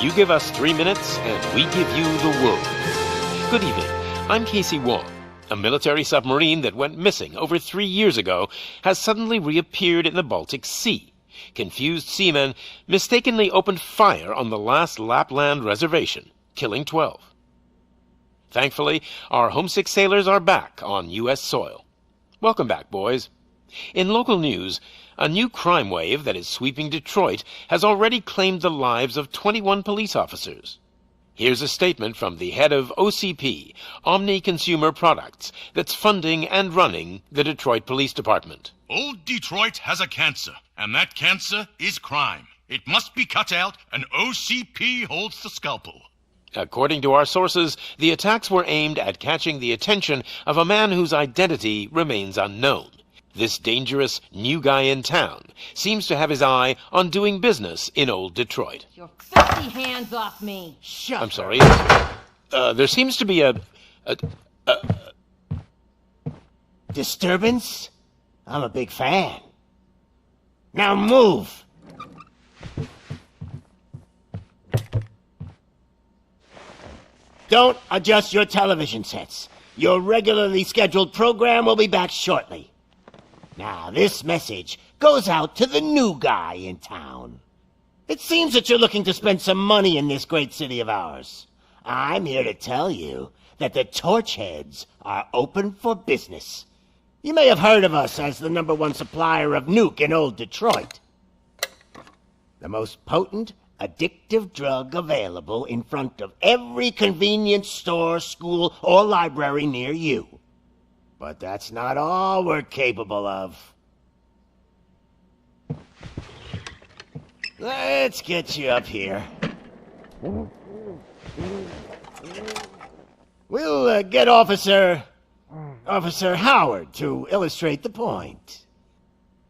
You give us 3 minutes, and we give you the world. Good evening. I'm Casey Wong. A military submarine that went missing over 3 years ago has suddenly reappeared in the Baltic Sea. Confused seamen mistakenly opened fire on the last Lapland reservation, killing 12. Thankfully, our homesick sailors are back on U.S. soil. Welcome back, boys. In local news, a new crime wave that is sweeping Detroit has already claimed the lives of 21 police officers. Here's a statement from the head of OCP, Omni Consumer Products, that's funding and running the Detroit Police Department. Old Detroit has a cancer, and that cancer is crime. It must be cut out, and OCP holds the scalpel. According to our sources, the attacks were aimed at catching the attention of a man whose identity remains unknown. This dangerous new guy in town seems to have his eye on doing business in old Detroit. Your filthy hands off me! Shut I'm sorry. There seems to be a disturbance? I'm a big fan. Now move! Don't adjust your television sets. Your regularly scheduled program will be back shortly. Now, this message goes out to the new guy in town. It seems that you're looking to spend some money in this great city of ours. I'm here to tell you that the Torchheads are open for business. You may have heard of us as the #1 supplier of nuke in old Detroit. The most potent, addictive drug available in front of every convenience store, school, or library near you. But that's not all we're capable of. Let's get you up here. We'll get Officer Howard to illustrate the point.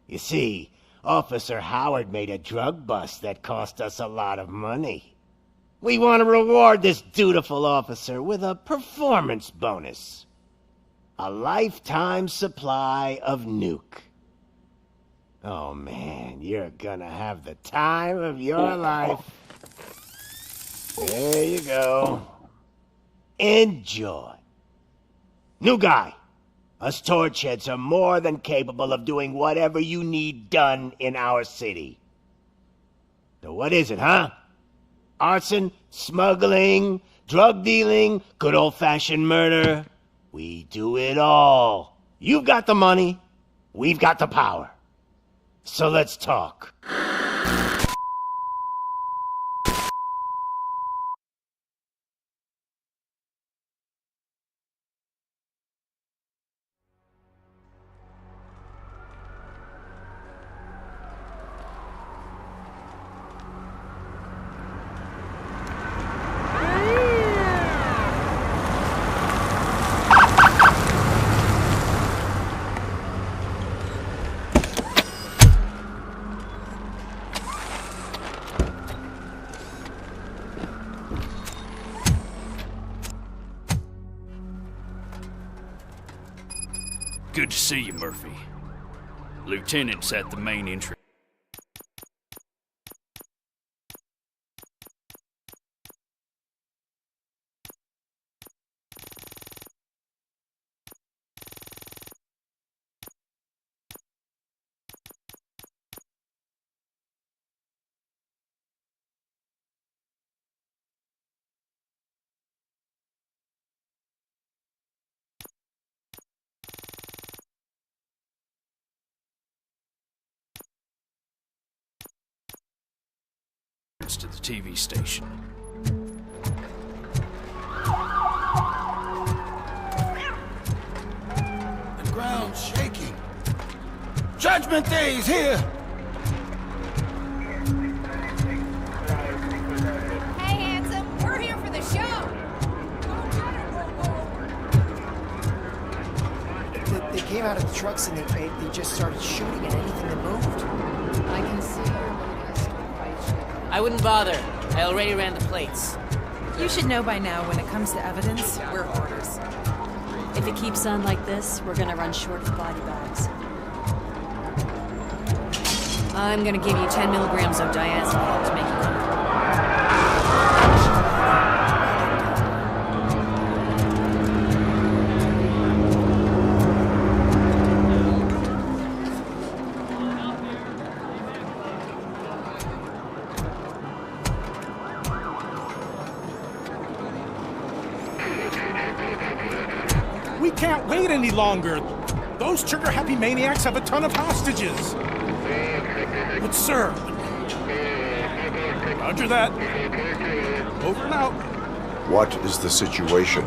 You see, Officer Howard made a drug bust that cost us a lot of money. We want to reward this dutiful officer with a performance bonus. A lifetime supply of nuke. Oh man, you're gonna have the time of your life. There you go. Enjoy. New guy, us Torchheads are more than capable of doing whatever you need done in our city. So what is it, huh? Arson, smuggling, drug dealing, good old-fashioned murder? We do it all. You've got the money, we've got the power. So let's talk. Good to see you, Murphy. Lieutenant's at the main entrance. To the TV station. The ground's shaking. Judgment Day is here! Hey, handsome, we're here for the show! They came out of the trucks and they just started shooting at anything that moved. I can see you're I wouldn't bother. I already ran the plates. You should know by now when it comes to evidence, we're hoarders. If it keeps on like this, we're gonna run short of body bags. I'm gonna give you 10 milligrams of diazepam to make you comfortable. can't wait any longer. Those trigger-happy maniacs have a ton of hostages. But sir... Roger that. Over and out. What is the situation?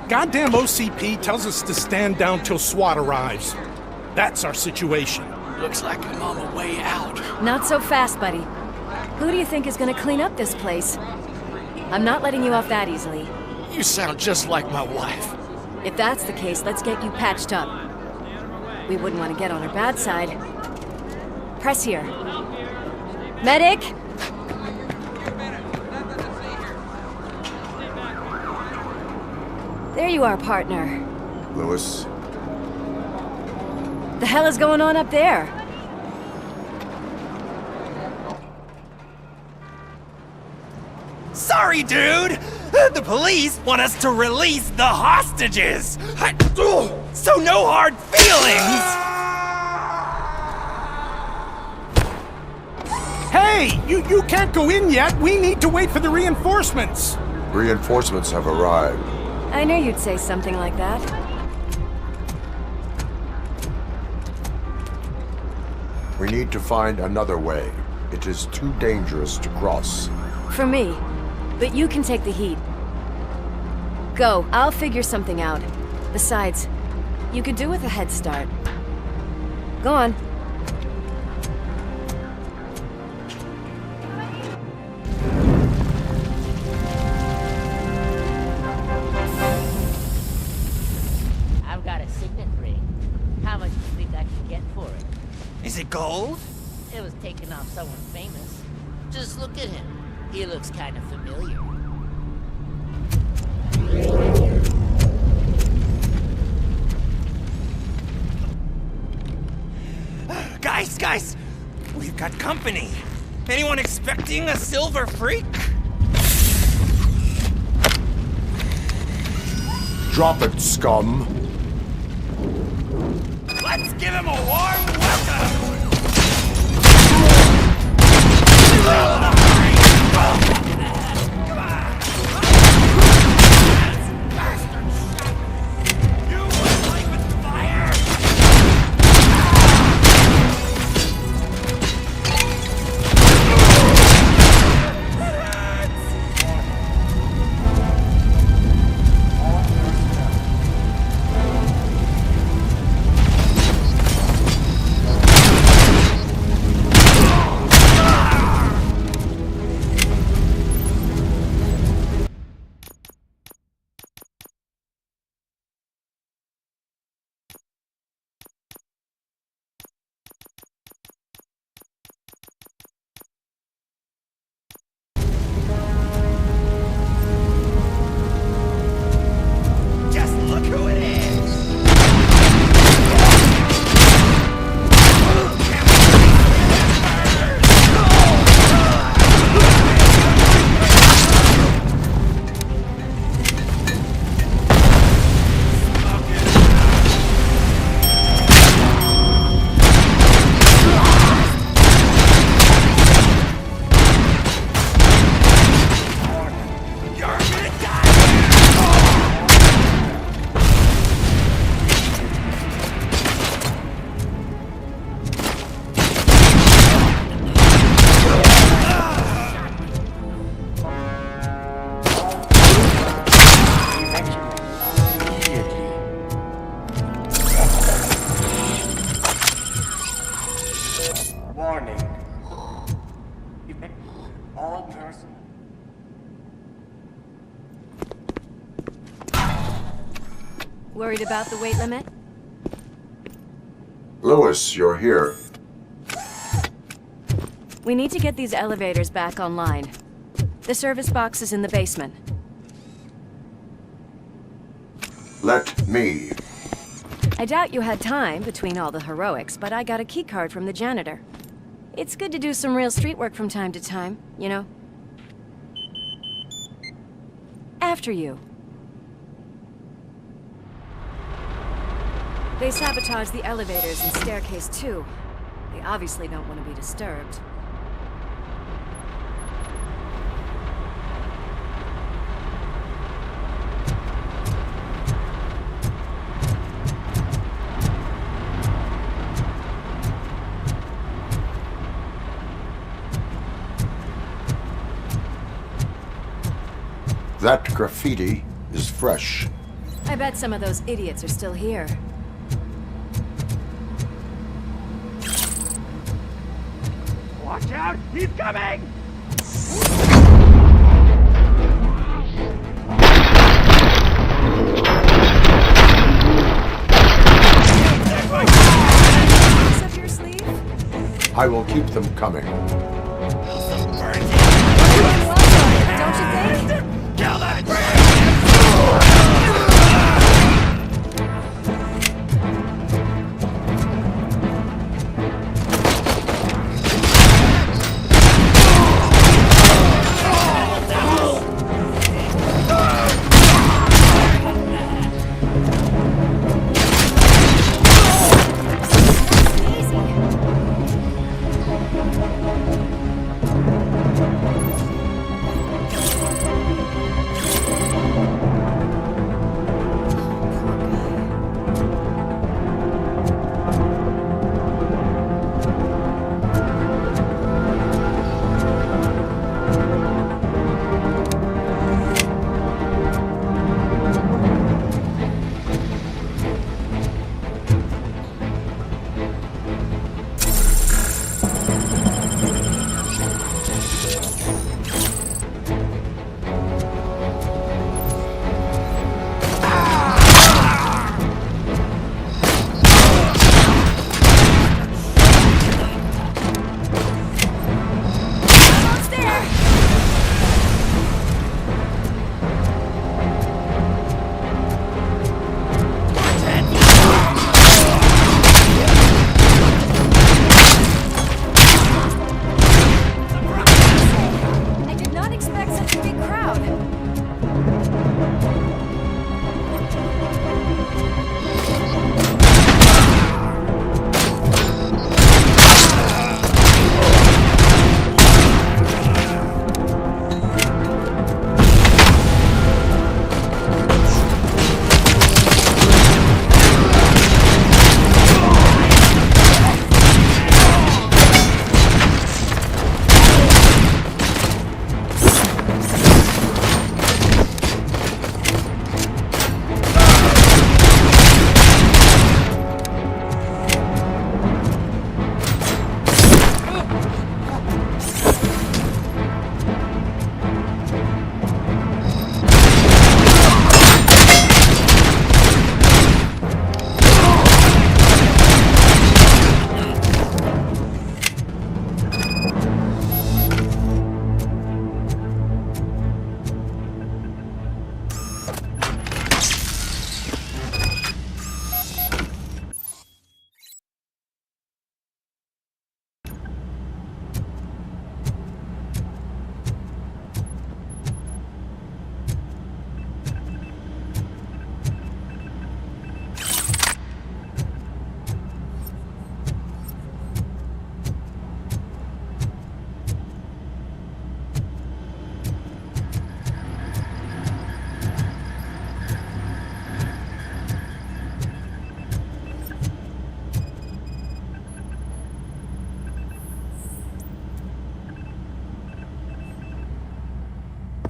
Goddamn OCP tells us to stand down till SWAT arrives. That's our situation. Looks like I'm on my way out. Not so fast, buddy. Who do you think is gonna clean up this place? I'm not letting you off that easily. You sound just like my wife. If that's the case, let's get you patched up. We wouldn't want to get on her bad side. Press here. Medic! There you are, partner. Lewis? The hell is going on up there? Sorry, dude! The police want us to release the hostages! So no hard feelings! Hey! You can't go in yet! We need to wait for the reinforcements! Reinforcements have arrived. I knew you'd say something like that. We need to find another way. It is too dangerous to cross. For me. But you can take the heat. Go, I'll figure something out. Besides, you could do with a head start. Go on. I've got a signet ring. How much do you think I can get for it? Is it gold? It was taken off someone famous. Just look at him. He looks kind of familiar. Guys! We've got company. Anyone expecting a silver freak? Drop it, scum. Let's give him a warm welcome! Worried about the weight limit? Lewis, you're here. We need to get these elevators back online. The service box is in the basement. Let me. I doubt you had time between all the heroics, but I got a keycard from the janitor. It's good to do some real street work from time to time, you know? After you. They sabotaged the elevators and staircase too. They obviously don't want to be disturbed. That graffiti is fresh. I bet some of those idiots are still here. Watch out! He's coming! Up your sleeve? I will keep them coming. Don't you think? Kill that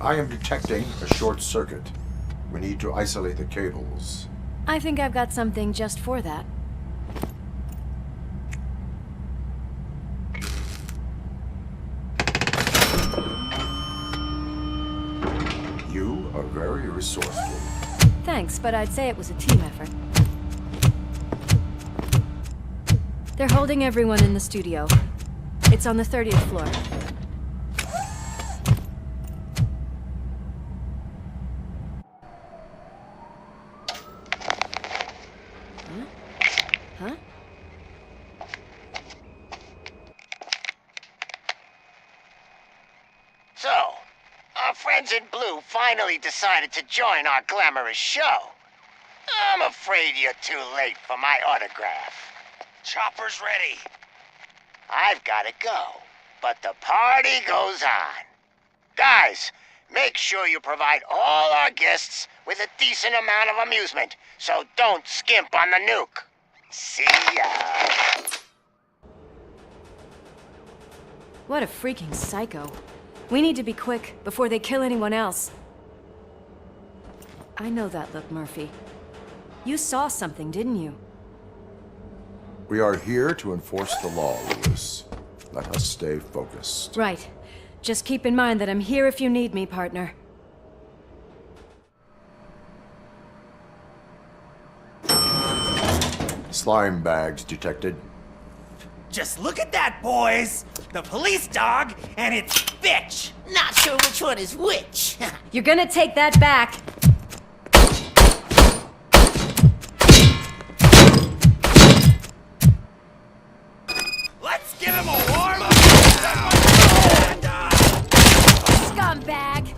I am detecting a short circuit. We need to isolate the cables. I think I've got something just for that. You are very resourceful. Thanks, but I'd say it was a team effort. They're holding everyone in the studio. It's on the 30th floor. Huh? So, our friends in blue finally decided to join our glamorous show. I'm afraid you're too late for my autograph. Chopper's ready. I've got to go, but the party goes on. Guys, make sure you provide all our guests with a decent amount of amusement, so don't skimp on the nuke. See ya. What a freaking psycho. We need to be quick before they kill anyone else. I know that look, Murphy. You saw something, didn't you? We are here to enforce the law, Lewis. Let us stay focused. Right. Just keep in mind that I'm here if you need me, partner. Slime bags detected. Just look at that, boys! The police dog and its bitch! Not sure which one is which. You're gonna take that back! Let's give him a warm up! Scumbag!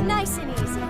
Nice and easy.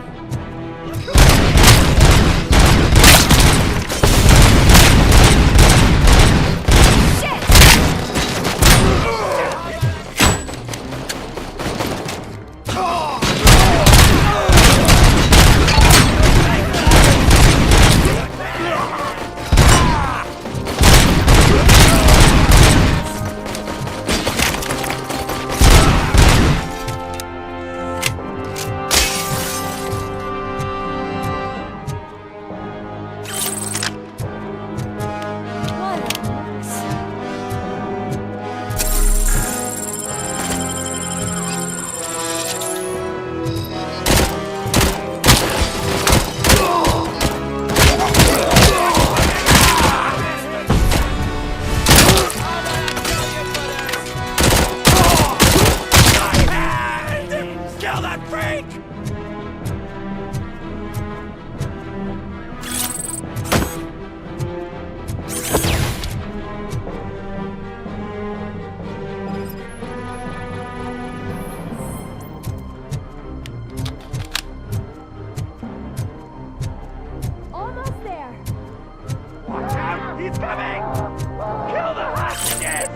Kill that freak! Almost there. Watch out! He's coming! Kill the hostages!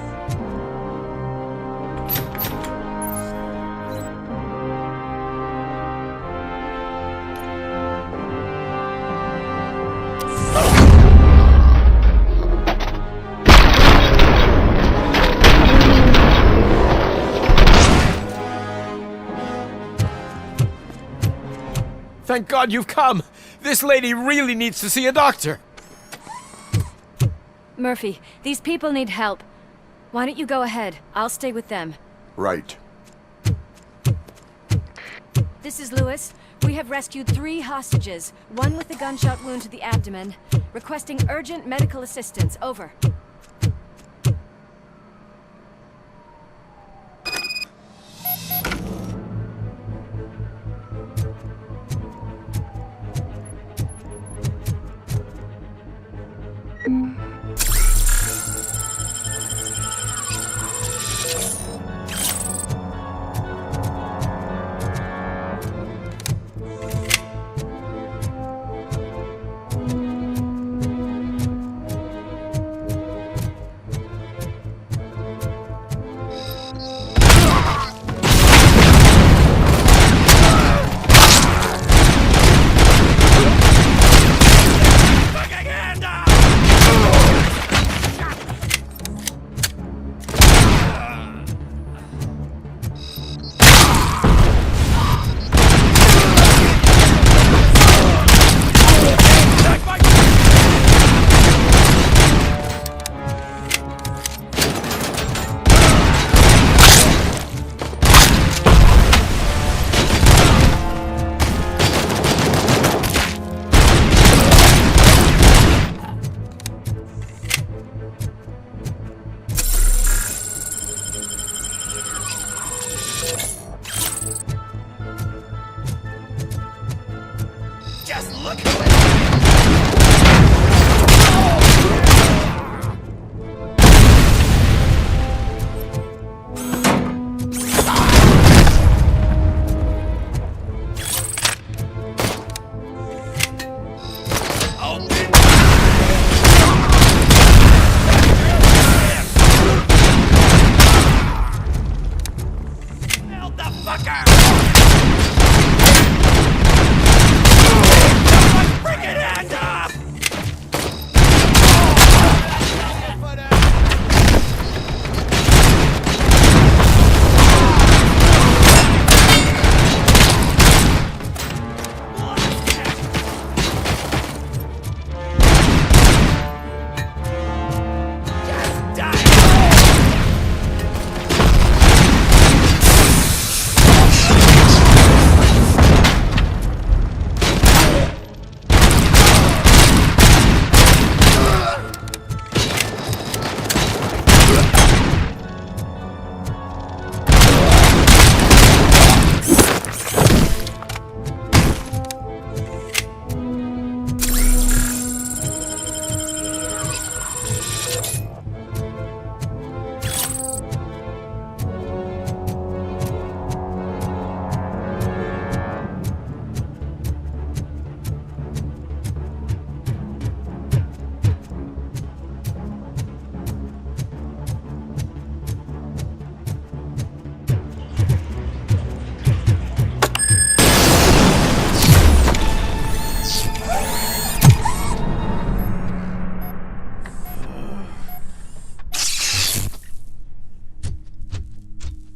Thank God you've come! This lady really needs to see a doctor! Murphy, these people need help. Why don't you go ahead? I'll stay with them. Right. This is Lewis. We have rescued 3 hostages, one with a gunshot wound to the abdomen. Requesting urgent medical assistance. Over.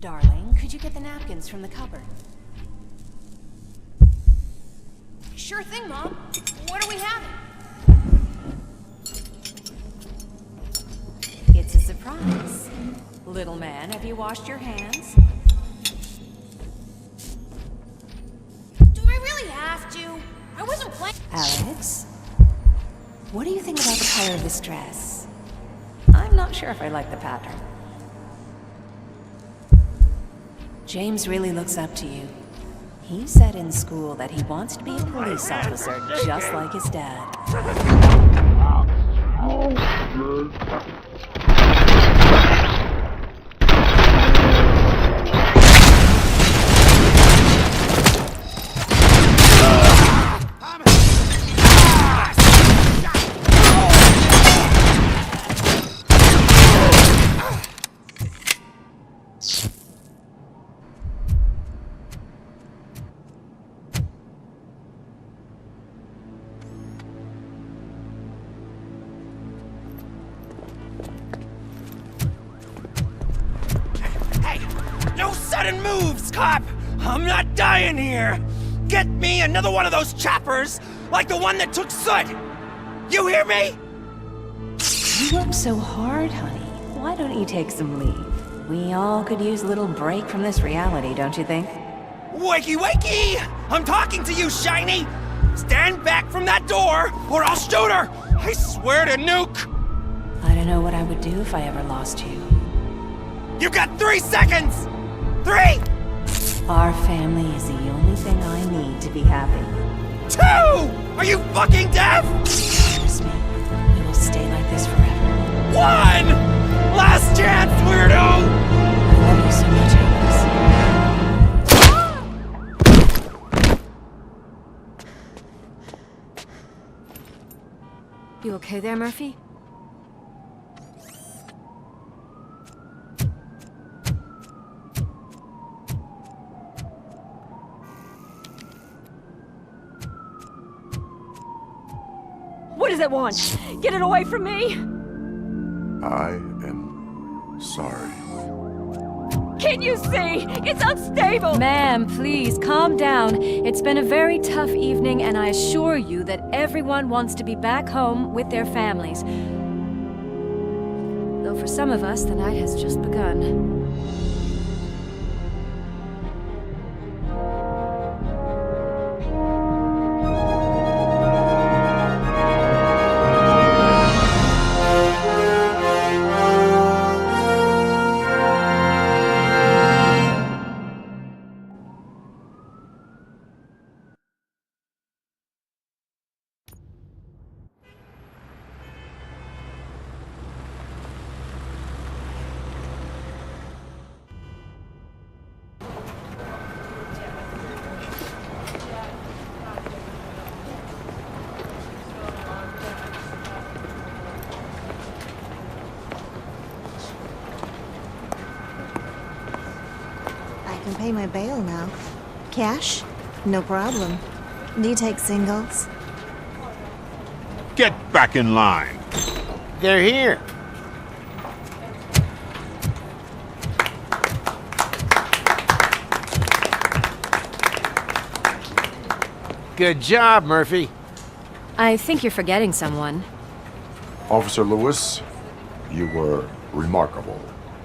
Darling, could you get the napkins from the cupboard? Sure thing, Mom. What are we having? It's a surprise. Little man, have you washed your hands? Do I really have to? I wasn't playing. Alex, what do you think about the color of this dress? I'm not sure if I like the pattern. James really looks up to you. He said in school that he wants to be a police officer, just like his dad. No sudden moves, cop! I'm not dying here! Get me another one of those choppers, like the one that took Soot! You hear me? You work so hard, honey. Why don't you take some leave? We all could use a little break from this reality, don't you think? Wakey, wakey! I'm talking to you, Shiny! Stand back from that door, or I'll shoot her! I swear to nuke! I don't know what I would do if I ever lost you. You got 3 seconds! 3! Our family is the only thing I need to be happy. 2! Are you fucking deaf? Promise me, we will stay like this forever. 1! Last chance, weirdo! I love you so much, Alex. You okay there, Murphy? What does it want? Get it away from me! I am sorry. Can't you see? It's unstable! Ma'am, please, calm down. It's been a very tough evening, and I assure you that everyone wants to be back home with their families. Though for some of us, the night has just begun. I can pay my bail now. Cash? No problem. Do you take singles? Get back in line. They're here. Good job, Murphy. I think you're forgetting someone. Officer Lewis, you were remarkable.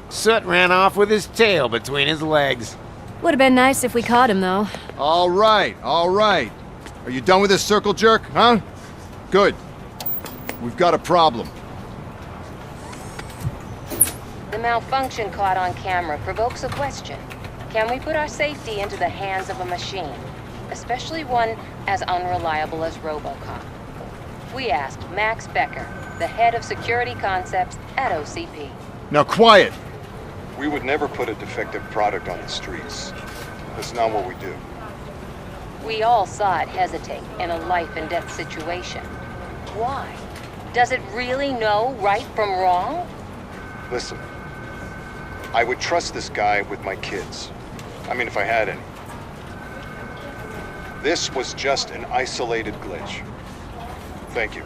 Soot ran off with his tail between his legs. Would have been nice if we caught him, though. All right, all right. Are you done with this circle jerk, huh? Good. We've got a problem. The malfunction caught on camera provokes a question. Can we put our safety into the hands of a machine? Especially one as unreliable as RoboCop. We asked Max Becker, the head of security concepts at OCP. Now quiet! We would never put a defective product on the streets. That's not what we do. We all saw it hesitate in a life-and-death situation. Why? Does it really know right from wrong? Listen, I would trust this guy with my kids. I mean, if I had any. This was just an isolated glitch. Thank you.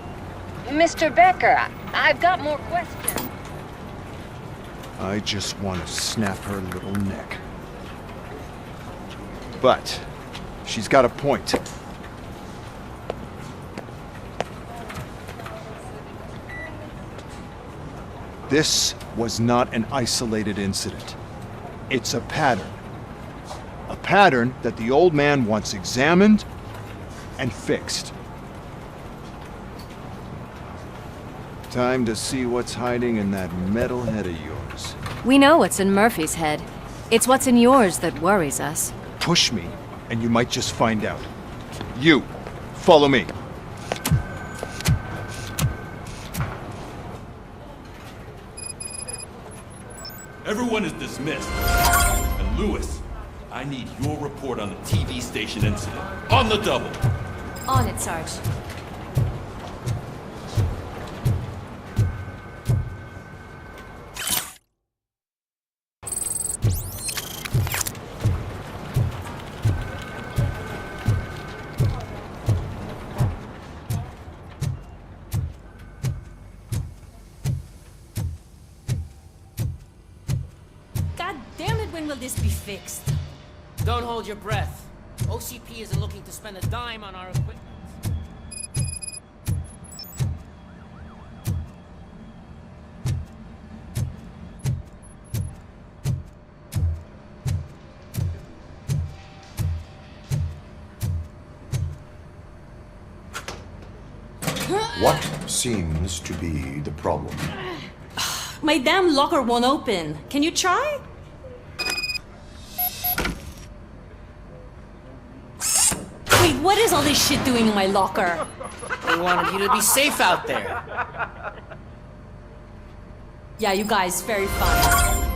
Mr. Becker, I've got more questions. I just want to snap her little neck. But she's got a point. This was not an isolated incident. It's a pattern. A pattern that the old man wants examined and fixed. Time to see what's hiding in that metal head of yours. We know what's in Murphy's head. It's what's in yours that worries us. Push me, and you might just find out. You, follow me. Everyone is dismissed. And Lewis, I need your report on the TV station incident. On the double. On it, Sarge. When will this be fixed? Don't hold your breath. OCP isn't looking to spend a dime on our equipment. What seems to be the problem? My damn locker won't open. Can you try? Wait, what is all this shit doing in my locker? They wanted you to be safe out there. Yeah, you guys, very fun.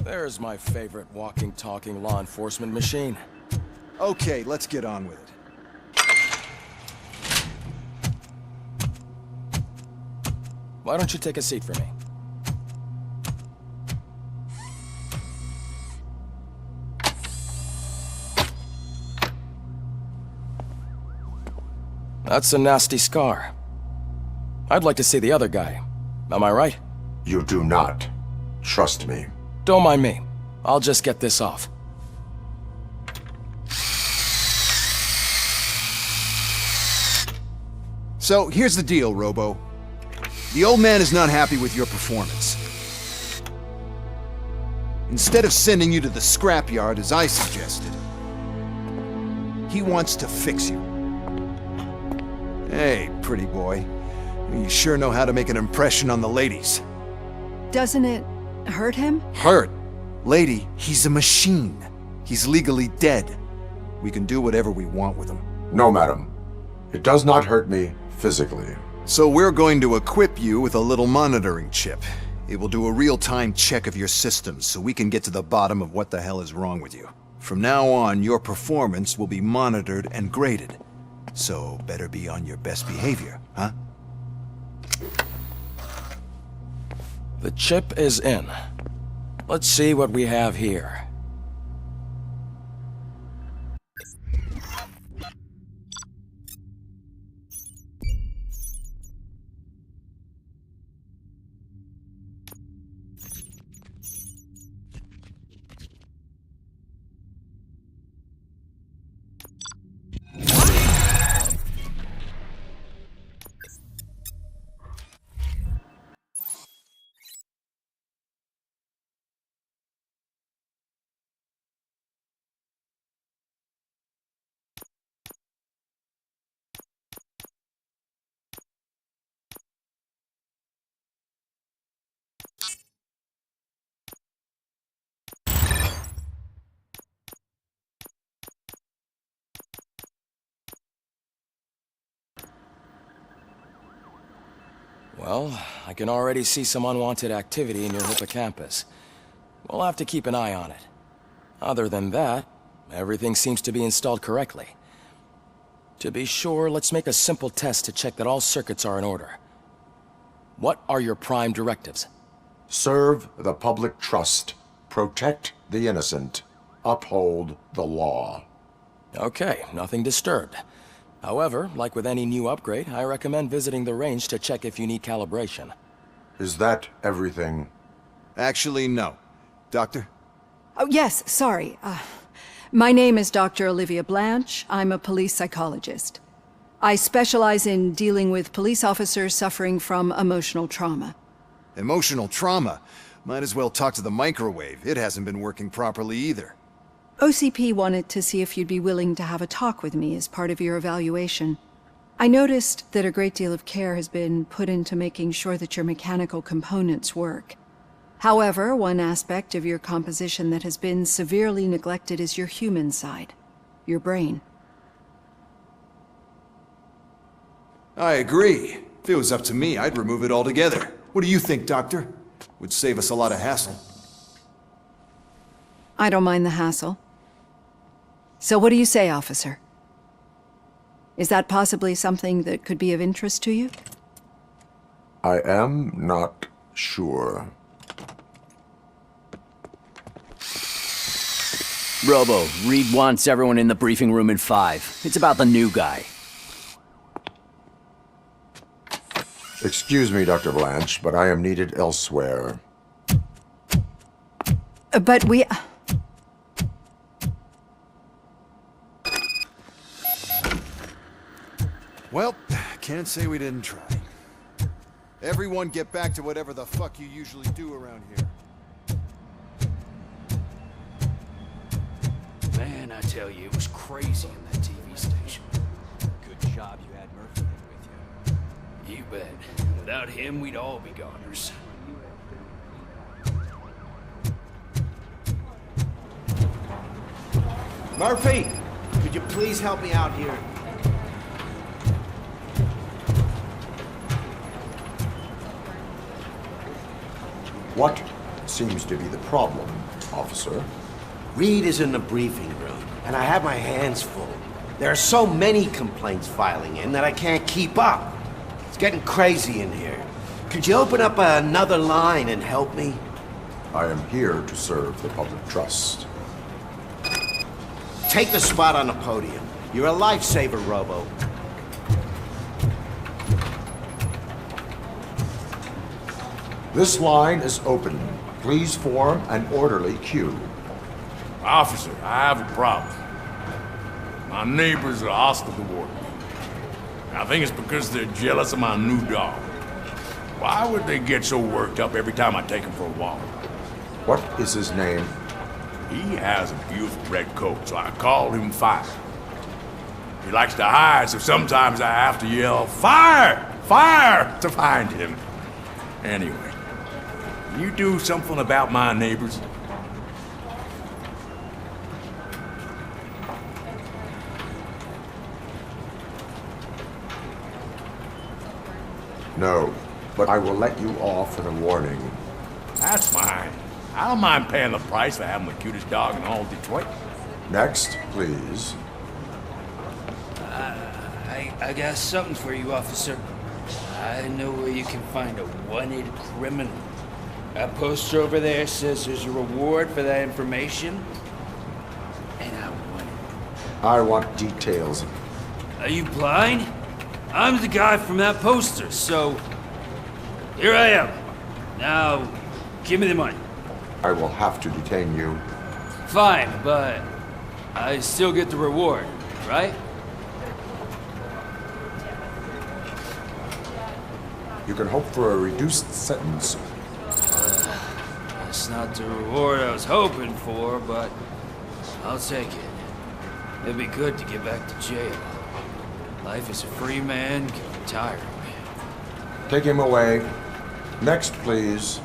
There's my favorite walking, talking law enforcement machine. Okay, let's get on with it. Why don't you take a seat for me? That's a nasty scar. I'd like to see the other guy. Am I right? You do not. Trust me. Don't mind me. I'll just get this off. So, here's the deal, Robo. The old man is not happy with your performance. Instead of sending you to the scrapyard as I suggested, he wants to fix you. Hey, pretty boy. You sure know how to make an impression on the ladies. Doesn't it hurt him? Hurt? Lady, he's a machine. He's legally dead. We can do whatever we want with him. No, madam. It does not hurt me physically. So we're going to equip you with a little monitoring chip. It will do a real-time check of your systems so we can get to the bottom of what the hell is wrong with you. From now on, your performance will be monitored and graded. So better be on your best behavior, huh? The chip is in. Let's see what we have here. Well, I can already see some unwanted activity in your hippocampus. We'll have to keep an eye on it. Other than that, everything seems to be installed correctly. To be sure, let's make a simple test to check that all circuits are in order. What are your prime directives? Serve the public trust. Protect the innocent. Uphold the law. Okay, nothing disturbed. However, like with any new upgrade, I recommend visiting the range to check if you need calibration. Is that everything? Actually, no. Doctor? Oh, yes, sorry. My name is Dr. Olivia Blanche. I'm a police psychologist. I specialize in dealing with police officers suffering from emotional trauma. Emotional trauma? Might as well talk to the microwave. It hasn't been working properly either. OCP wanted to see if you'd be willing to have a talk with me as part of your evaluation. I noticed that a great deal of care has been put into making sure that your mechanical components work. However, one aspect of your composition that has been severely neglected is your human side, your brain. I agree. If it was up to me, I'd remove it altogether. What do you think, Doctor? Would save us a lot of hassle. I don't mind the hassle. So what do you say, officer? Is that possibly something that could be of interest to you? I am not sure. Robo, Reed wants everyone in the briefing room in 5. It's about the new guy. Excuse me, Dr. Blanche, but I am needed elsewhere. But we... Well, can't say we didn't try. Everyone get back to whatever the fuck you usually do around here. Man, I tell you, it was crazy in that TV station. Good job you had Murphy with you. You bet. Without him, we'd all be goners. Murphy, could you please help me out here? What seems to be the problem, officer? Reed is in the briefing room, and I have my hands full. There are so many complaints filing in that I can't keep up. It's getting crazy in here. Could you open up another line and help me? I am here to serve the public trust. Take the spot on the podium. You're a lifesaver, Robo. This line is open. Please form an orderly queue. Officer, I have a problem. My neighbors are hostile toward me. I think it's because they're jealous of my new dog. Why would they get so worked up every time I take him for a walk? What is his name? He has a beautiful red coat, so I call him Fire. He likes to hide, so sometimes I have to yell, "Fire! Fire!" to find him. Anyway, you do something about my neighbors? No, but I will let you off with a warning. That's fine. I don't mind paying the price for having the cutest dog in all Detroit. Next, please. I got something for you, officer. I know where you can find a wanted criminal. That poster over there says there's a reward for that information. And I want it. I want details. Are you blind? I'm the guy from that poster, so... Here I am. Now, give me the money. I will have to detain you. Fine, but I still get the reward, right? You can hope for a reduced sentence. That's not the reward I was hoping for, but I'll take it. It'd be good to get back to jail. Life as a free man can be tiring. Take him away. Next, please.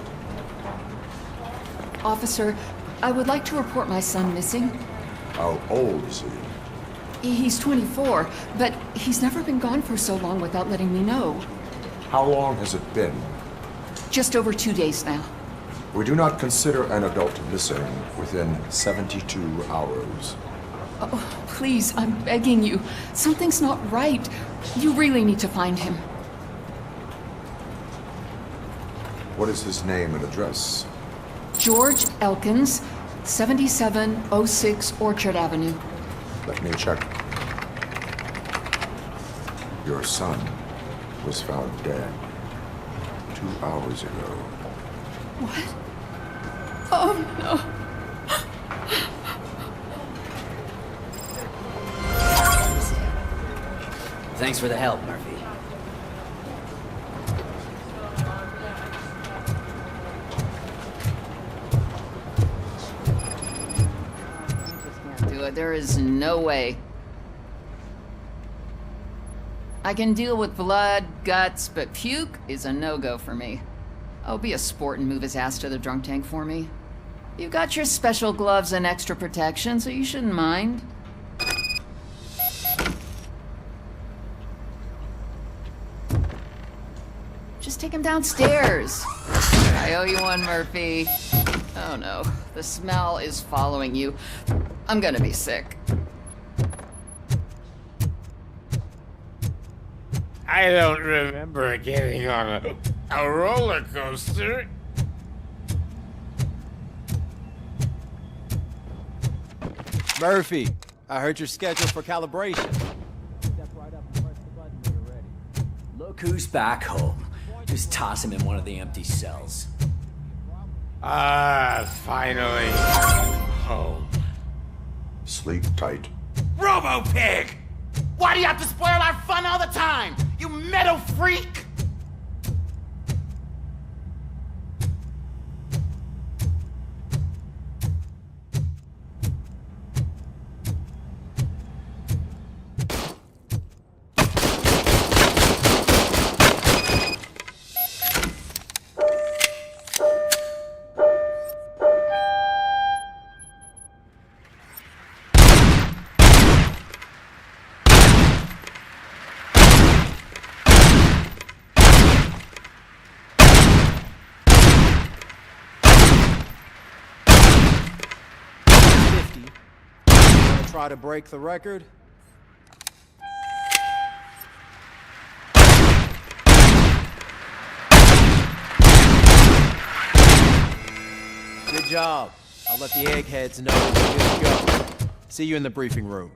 Officer, I would like to report my son missing. How old is he? He's 24, but he's never been gone for so long without letting me know. How long has it been? Just over 2 days now. We do not consider an adult missing within 72 hours. Oh, please, I'm begging you. Something's not right. You really need to find him. What is his name and address? George Elkins, 7706 Orchard Avenue. Let me check. Your son was found dead 2 hours ago. What? Oh, no. Thanks for the help, Murphy. Do it. There is no way. I can deal with blood, guts, but puke is a no-go for me. Oh, be a sport and move his ass to the drunk tank for me. You've got your special gloves and extra protection, so you shouldn't mind. Just take him downstairs. I owe you one, Murphy. Oh no, the smell is following you. I'm gonna be sick. I don't remember getting on a roller coaster. Murphy, I heard you're scheduled for calibration. Step right up and press the button when you're ready. Look who's back home. Just toss him in one of the empty cells. Finally. Home. Sleep tight. Robo-Pig! Why do you have to spoil our fun all the time? You metal freak! Try to break the record? Good job. I'll let the eggheads know when you're good to go. See you in the briefing room.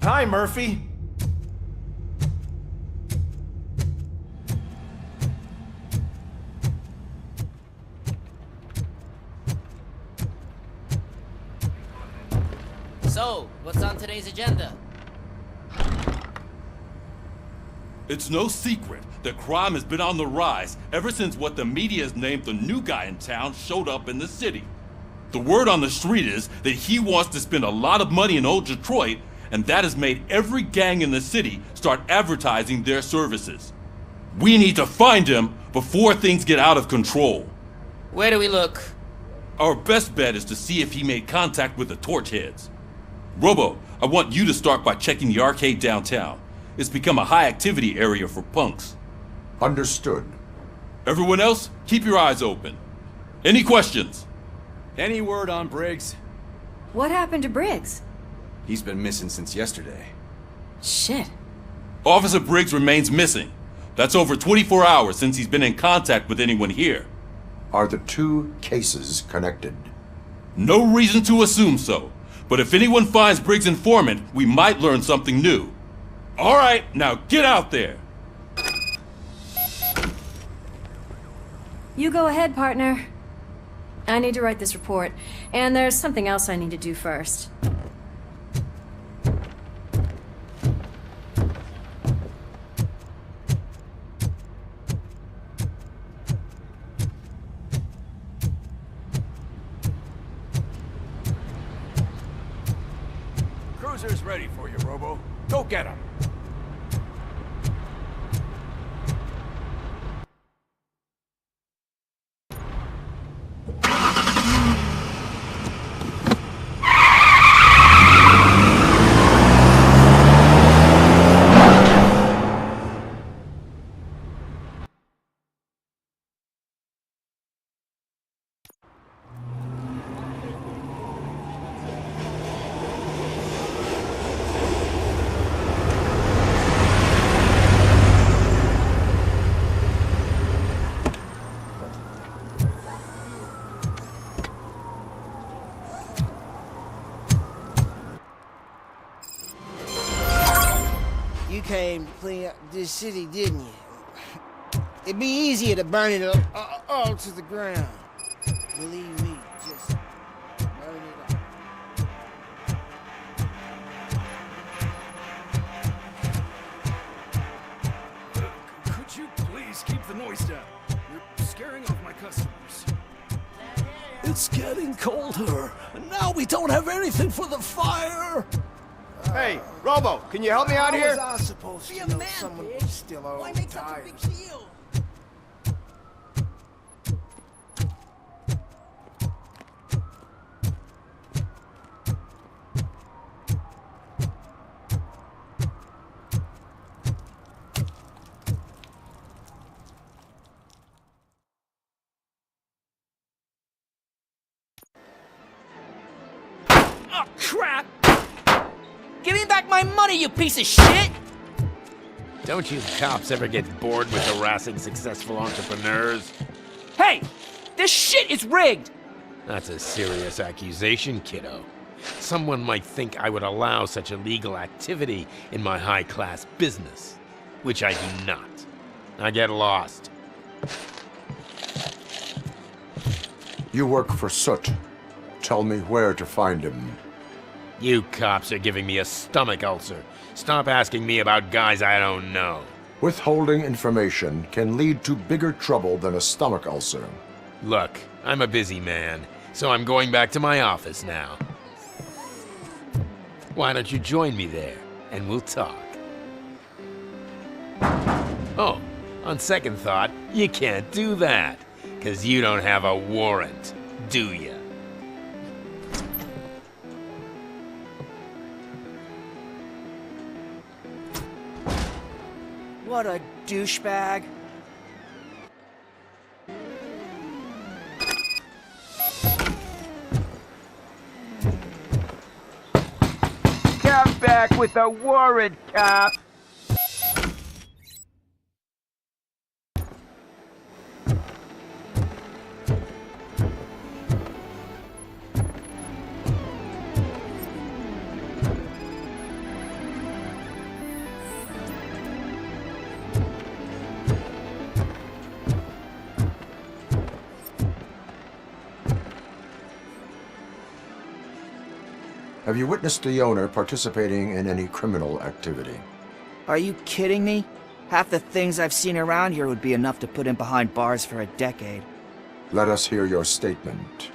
Hi, Murphy. So, what's on today's agenda? It's no secret that crime has been on the rise ever since what the media has named the new guy in town showed up in the city. The word on the street is that he wants to spend a lot of money in old Detroit, and that has made every gang in the city start advertising their services. We need to find him before things get out of control. Where do we look? Our best bet is to see if he made contact with the Torchheads. Robo, I want you to start by checking the arcade downtown. It's become a high-activity area for punks. Understood. Everyone else, keep your eyes open. Any questions? Any word on Briggs? What happened to Briggs? He's been missing since yesterday. Shit. Officer Briggs remains missing. That's over 24 hours since he's been in contact with anyone here. Are the two cases connected? No reason to assume so. But if anyone finds Briggs' informant, we might learn something new. All right, now get out there. You go ahead, partner. I need to write this report, and there's something else I need to do first. Cruiser's ready for you, Robo. Go get him. came to clean up this city, didn't you? It'd be easier to burn it all to the ground. Believe me, just burn it up. Could you please keep the noise down? You're scaring off my customers. It's getting colder, and now we don't have anything for the fire. Hey, Robo, can you help me out here? How was I supposed to know someone was still old tires? Oh, crap! Give me back my money, you piece of shit! Don't you cops ever get bored with harassing successful entrepreneurs? Hey! This shit is rigged! That's a serious accusation, kiddo. Someone might think I would allow such illegal activity in my high-class business, which I do not. I get lost. You work for Soot. Tell me where to find him. You cops are giving me a stomach ulcer. Stop asking me about guys I don't know. Withholding information can lead to bigger trouble than a stomach ulcer. Look, I'm a busy man, so I'm going back to my office now. Why don't you join me there, and we'll talk. Oh, on second thought, you can't do that, 'cause you don't have a warrant, do ya? What a douchebag. Come back with a warrant, cop! Have you witnessed the owner participating in any criminal activity? Are you kidding me? Half the things I've seen around here would be enough to put him behind bars for a decade. Let us hear your statement.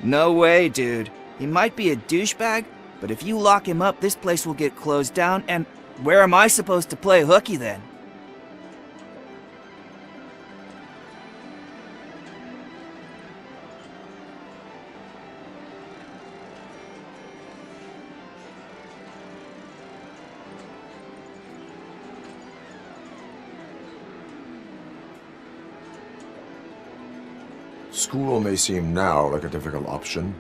No way, dude. He might be a douchebag, but if you lock him up, this place will get closed down, and where am I supposed to play hooky then? School may seem now like a difficult option,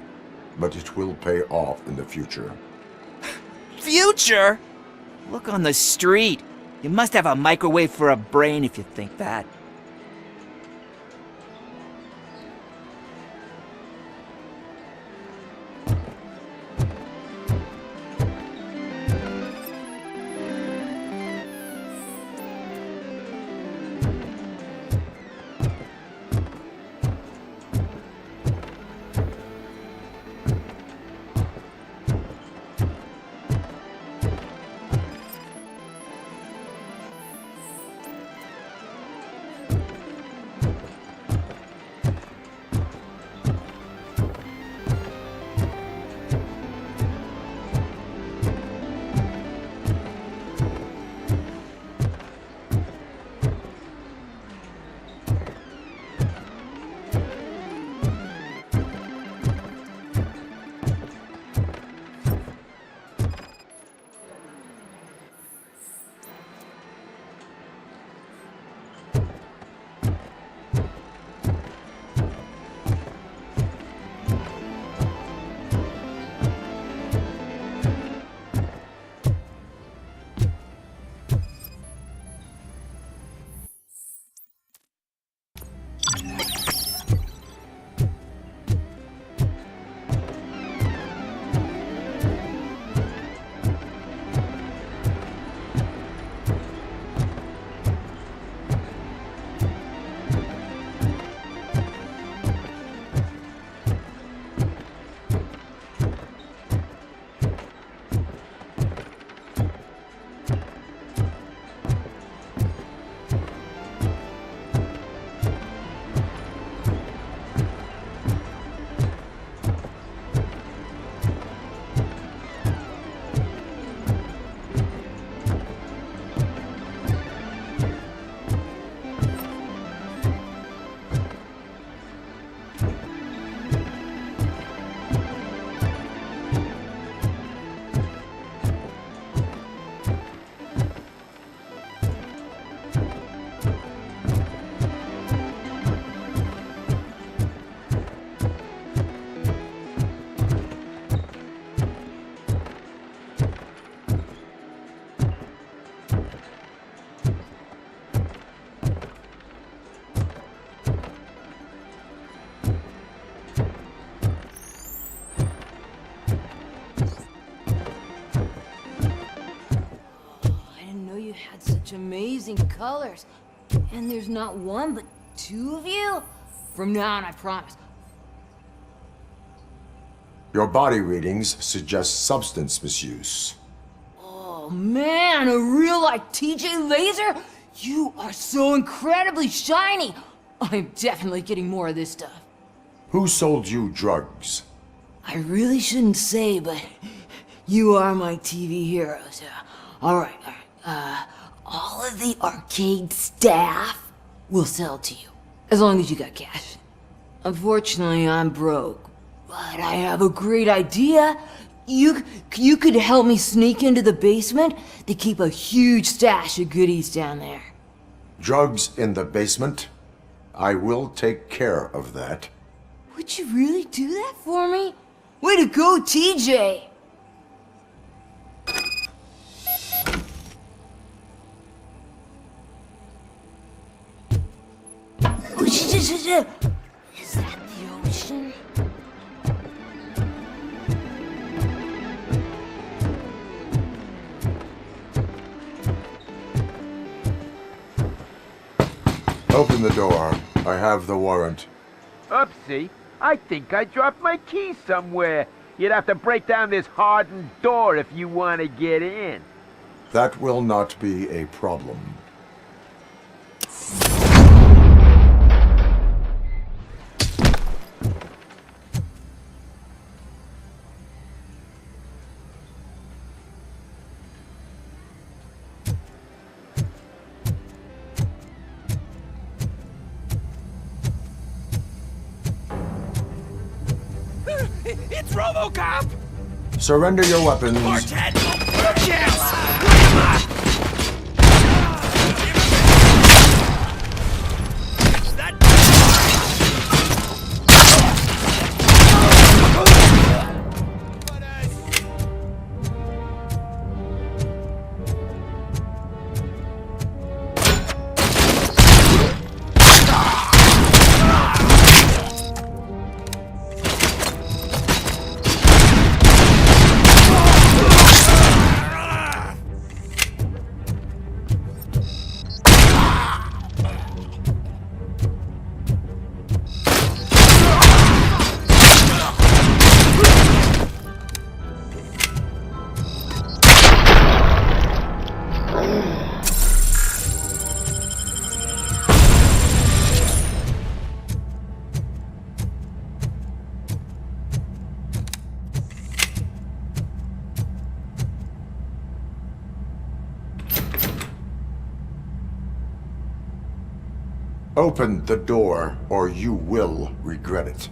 but it will pay off in the future. Future? Look on the street. You must have a microwave for a brain if you think that. got such amazing colors. And there's not one, but two of you? From now on, I promise. Your body readings suggest substance misuse. Oh man, a real-life TJ Laser? You are so incredibly shiny! I'm definitely getting more of this stuff. Who sold you drugs? I really shouldn't say, but you are my TV heroes. Alright. All of the arcade staff will sell to you, as long as you got cash. Unfortunately, I'm broke, but I have a great idea. You could help me sneak into the basement. They keep a huge stash of goodies down there. Drugs in the basement? I will take care of that. Would you really do that for me? Way to go, TJ! Is that the ocean? Open the door. I have the warrant. Oopsie. I think I dropped my keys somewhere. You'd have to break down this hardened door if you want to get in. That will not be a problem. It's RoboCop! Surrender your weapons. Open the door, or you will regret it.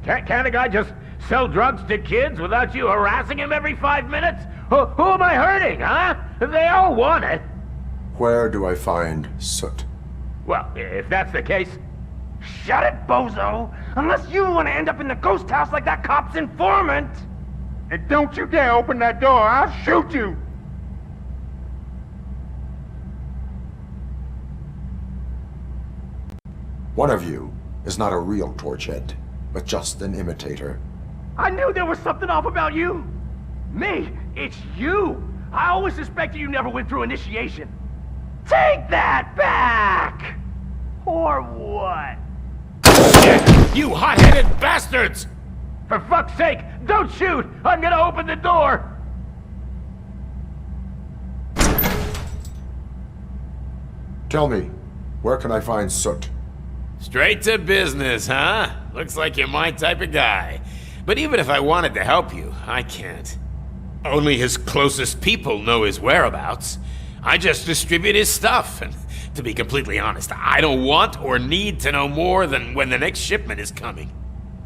Can't a guy just sell drugs to kids without you harassing him every 5 minutes? Who am I hurting, huh? They all want it. Where do I find Soot? Well, if that's the case, shut it, bozo! Unless you want to end up in the ghost house like that cop's informant! And don't you dare open that door, I'll shoot you! One of you is not a real Torchhead, but just an imitator. I knew there was something off about you! Me? It's you! I always suspected you never went through initiation. Take that back! Or what? You hot-headed bastards! For fuck's sake, don't shoot! I'm gonna open the door! Tell me, where can I find Soot? Straight to business, huh? Looks like you're my type of guy. But even if I wanted to help you, I can't. Only his closest people know his whereabouts. I just distribute his stuff, and to be completely honest, I don't want or need to know more than when the next shipment is coming.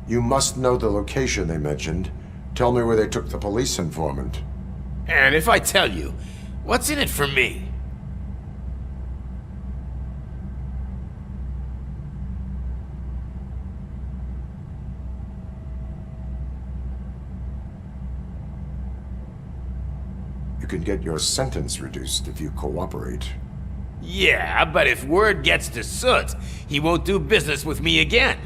You must know the location they mentioned. Tell me where they took the police informant. And if I tell you, what's in it for me? You can get your sentence reduced if you cooperate. Yeah, but if word gets to Soot, he won't do business with me again.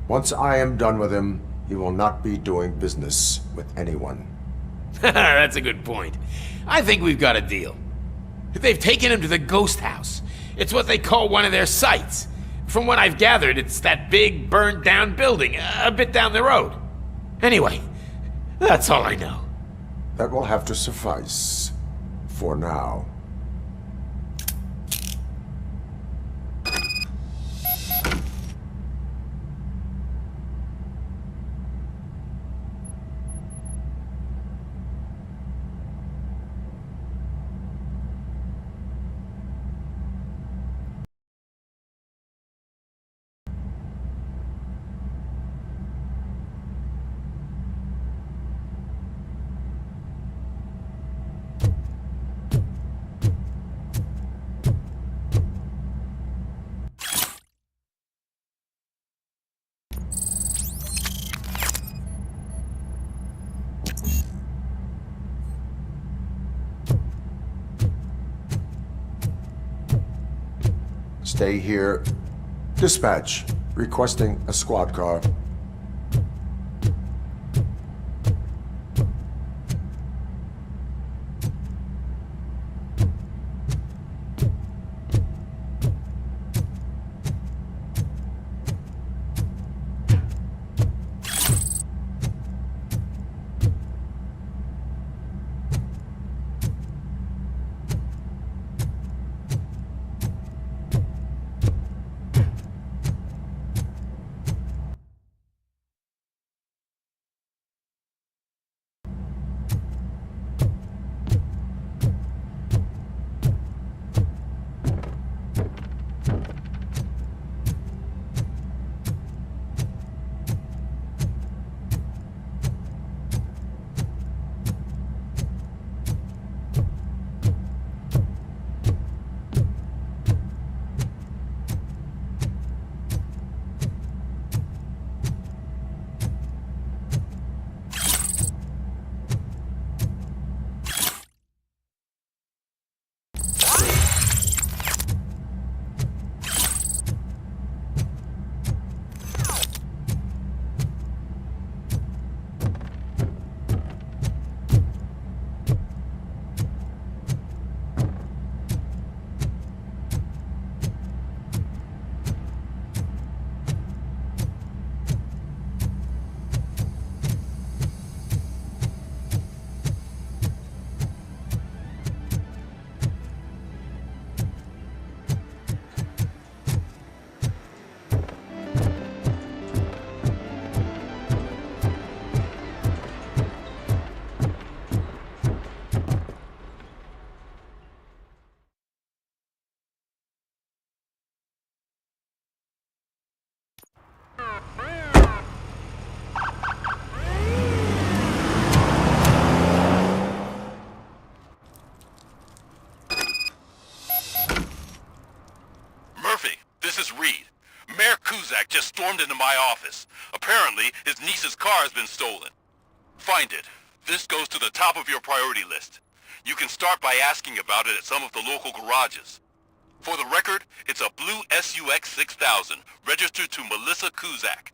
Once I am done with him, he will not be doing business with anyone. That's a good point. I think we've got a deal. They've taken him to the ghost house. It's what they call one of their sites. From what I've gathered, it's that big, burned-down building a bit down the road. Anyway, that's all I know. That will have to suffice. For now. Stay here. Dispatch. Requesting a squad car. just stormed into my office. Apparently, his niece's car has been stolen. Find it. This goes to the top of your priority list. You can start by asking about it at some of the local garages. For the record, it's a blue SUX 6000, registered to Melissa Kuzak.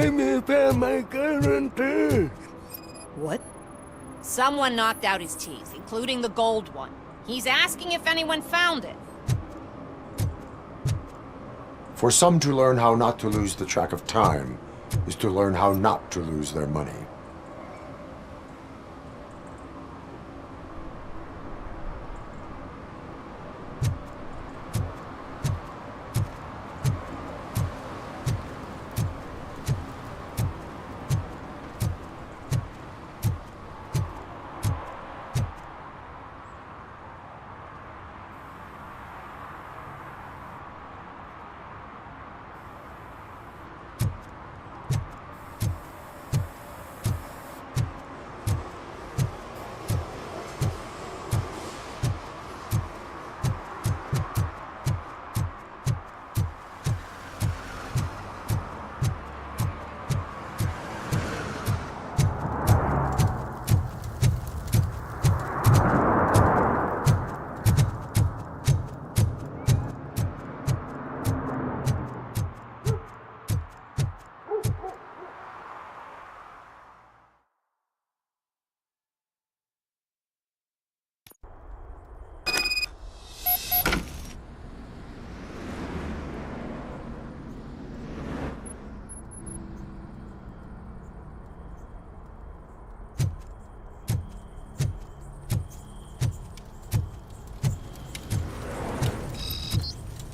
pay me back my guarantee. What? Someone knocked out his teeth, including the gold one. He's asking if anyone found it. For some to learn how not to lose the track of time is to learn how not to lose their money.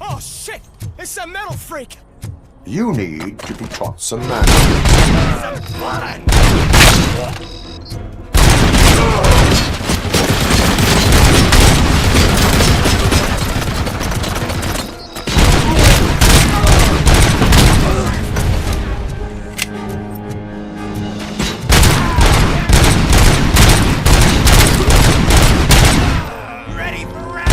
Oh shit! It's a metal freak! You need to be taught some manners. Ready for round!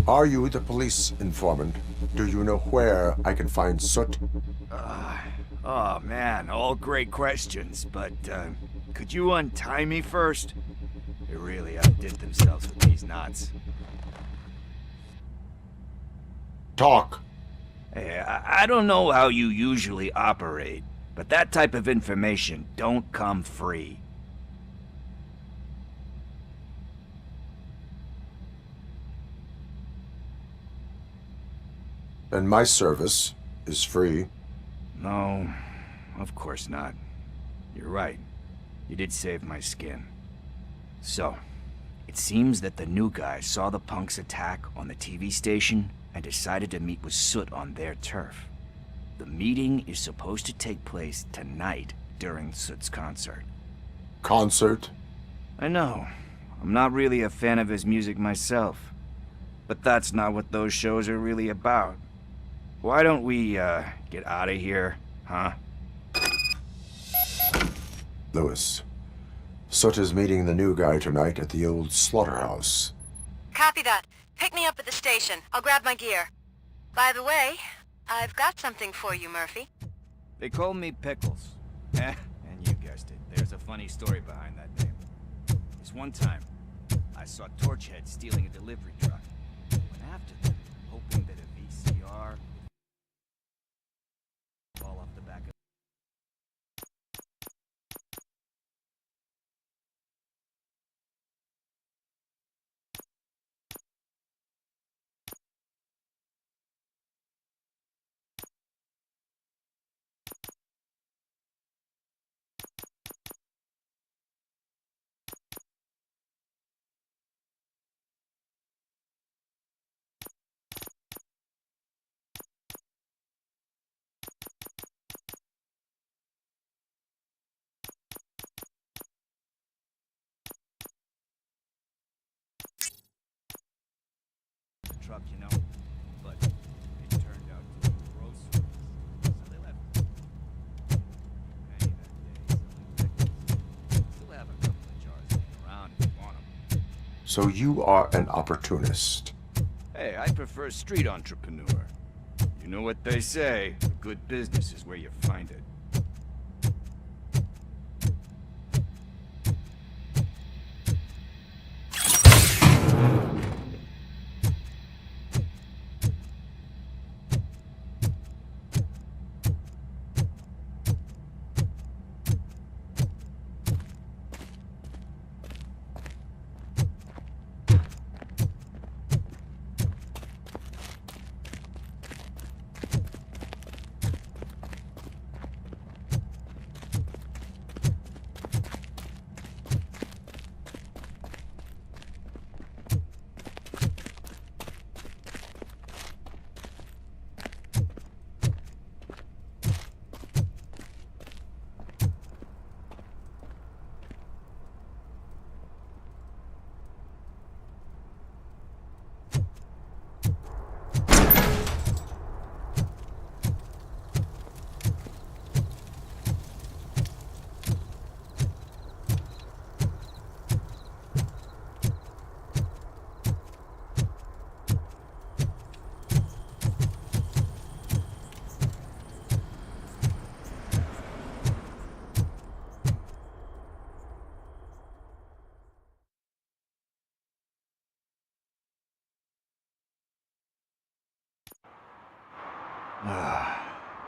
Are you the police informant? Do you know where I can find Soot? Oh man, all great questions, but could you untie me first? They really outdid themselves with these knots. Talk. Hey, I don't know how you usually operate, but that type of information don't come free. And my service is free. No, of course not. You're right. You did save my skin. So, it seems that the new guy saw the punks attack on the TV station and decided to meet with Soot on their turf. The meeting is supposed to take place tonight during Soot's concert. Concert? I know. I'm not really a fan of his music myself. But that's not what those shows are really about. Why don't we, get out of here, huh? Lewis, Soot is meeting the new guy tonight at the old slaughterhouse. Copy that. Pick me up at the station. I'll grab my gear. By the way, I've got something for you, Murphy. They call me Pickles. And you guessed it. There's a funny story behind that name. This one time, I saw Torchhead stealing a delivery truck. I went after them, hoping that a VCR would fall off the back of... truck, you know, but it turned out to be groceries, so they left Penny that day selling pickles. Still have a couple of jars laying around if you want them. So you are an opportunist. Hey, I prefer street entrepreneur. You know what they say, a good business is where you find it.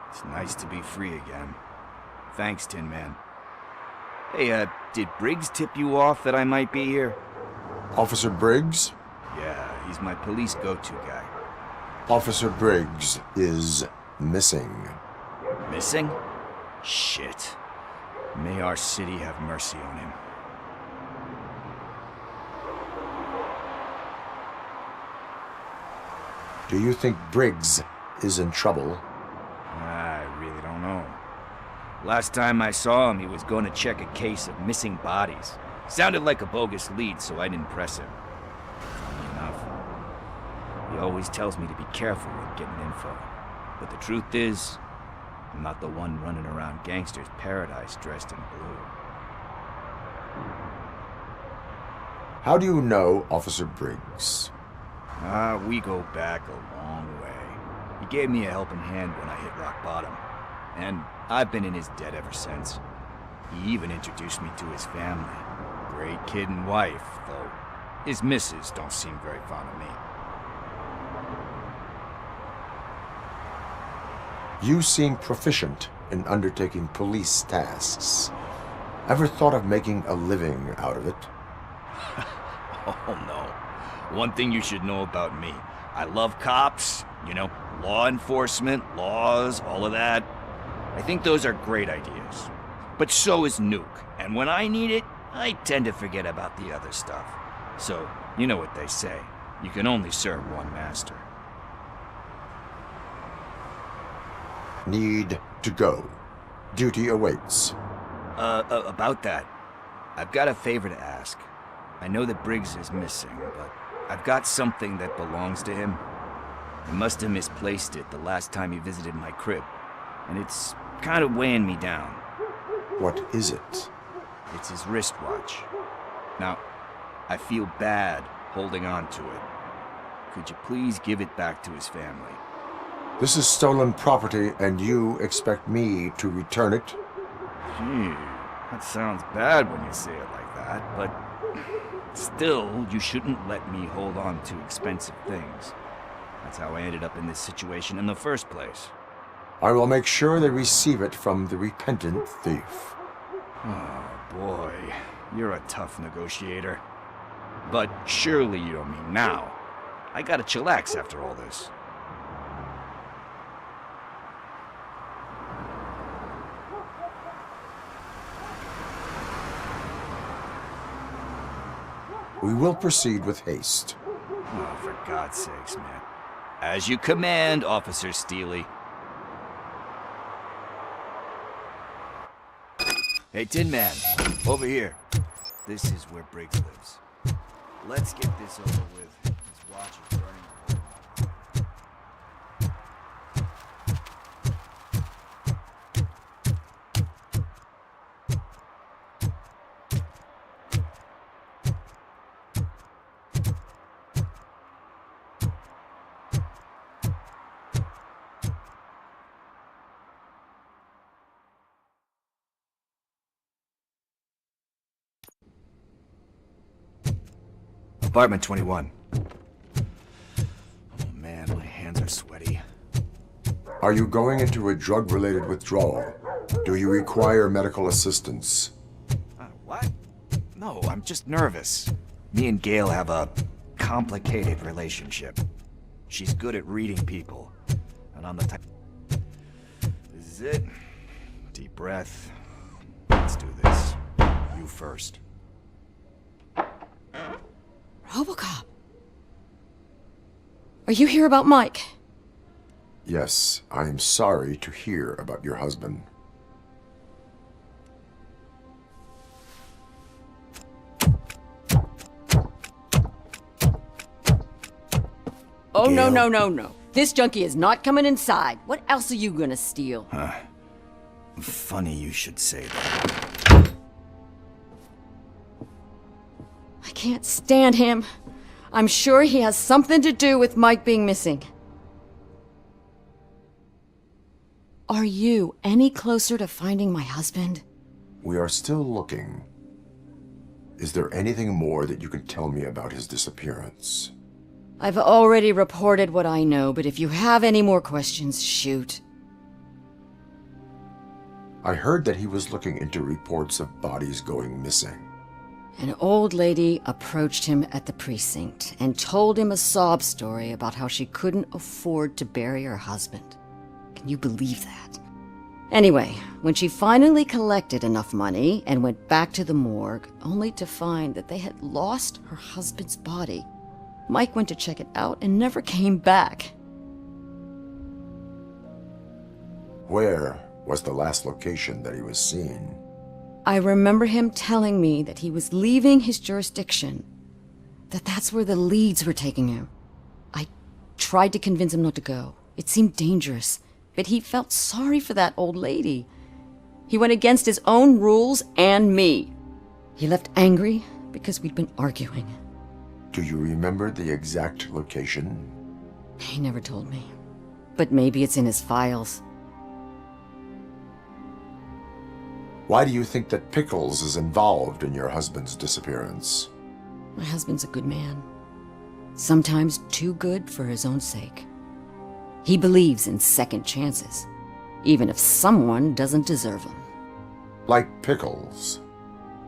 It's nice to be free again. Thanks, Tin Man. Hey, did Briggs tip you off that I might be here? Officer Briggs? Yeah, he's my police go-to guy. Officer Briggs is missing. Missing? Shit. May our city have mercy on him. Do you think Briggs is in trouble? I really don't know. Last time I saw him, he was going to check a case of missing bodies. Sounded like a bogus lead, so I didn't press him. Funny enough. He always tells me to be careful when getting info. But the truth is, I'm not the one running around Gangster's Paradise dressed in blue. How do you know Officer Briggs? We go back a long way. He gave me a helping hand when I hit rock bottom, and I've been in his debt ever since. He even introduced me to his family. Great kid and wife, though his missus don't seem very fond of me. You seem proficient in undertaking police tasks. Ever thought of making a living out of it? Oh no. One thing you should know about me. I love cops, you know, law enforcement, laws, all of that. I think those are great ideas. But so is Nuke, and when I need it, I tend to forget about the other stuff. So, you know what they say. You can only serve one master. Need to go. Duty awaits. About that, I've got a favor to ask. I know that Briggs is missing, but I've got something that belongs to him. He must have misplaced it the last time he visited my crib, and it's kind of weighing me down. What is it? It's his wristwatch. Now, I feel bad holding on to it. Could you please give it back to his family? This is stolen property, and you expect me to return it? Gee, that sounds bad when you say it like that, but still, you shouldn't let me hold on to expensive things. That's how I ended up in this situation in the first place. I will make sure they receive it from the repentant thief. Oh boy, you're a tough negotiator. But surely you don't mean now. I gotta chillax after all this. We will proceed with haste. Oh, for God's sakes, man. As you command, Officer Steely. Hey, Tin Man, over here. This is where Briggs lives. Let's get this over with. His watch is burning. Apartment 21. Oh man, my hands are sweaty. Are you going into a drug-related withdrawal? Do you require medical assistance? What? No, I'm just nervous. Me and Gail have a complicated relationship. She's good at reading people. And I'm the type... This is it. Deep breath. Let's do this. You first. RoboCop. Are you here about Mike? Yes, I am sorry to hear about your husband. Oh, Gail? No. This junkie is not coming inside. What else are you gonna steal? Funny you should say that. I can't stand him. I'm sure he has something to do with Mike being missing. Are you any closer to finding my husband? We are still looking. Is there anything more that you can tell me about his disappearance? I've already reported what I know, but if you have any more questions, shoot. I heard that he was looking into reports of bodies going missing. An old lady approached him at the precinct and told him a sob story about how she couldn't afford to bury her husband. Can you believe that? Anyway, when she finally collected enough money and went back to the morgue, only to find that they had lost her husband's body, Mike went to check it out and never came back. Where was the last location that he was seen? I remember him telling me that he was leaving his jurisdiction, that's where the leads were taking him. I tried to convince him not to go. It seemed dangerous, but he felt sorry for that old lady. He went against his own rules and me. He left angry because we'd been arguing. Do you remember the exact location? He never told me. But maybe it's in his files. Why do you think that Pickles is involved in your husband's disappearance? My husband's a good man. Sometimes too good for his own sake. He believes in second chances, even if someone doesn't deserve them. Like Pickles.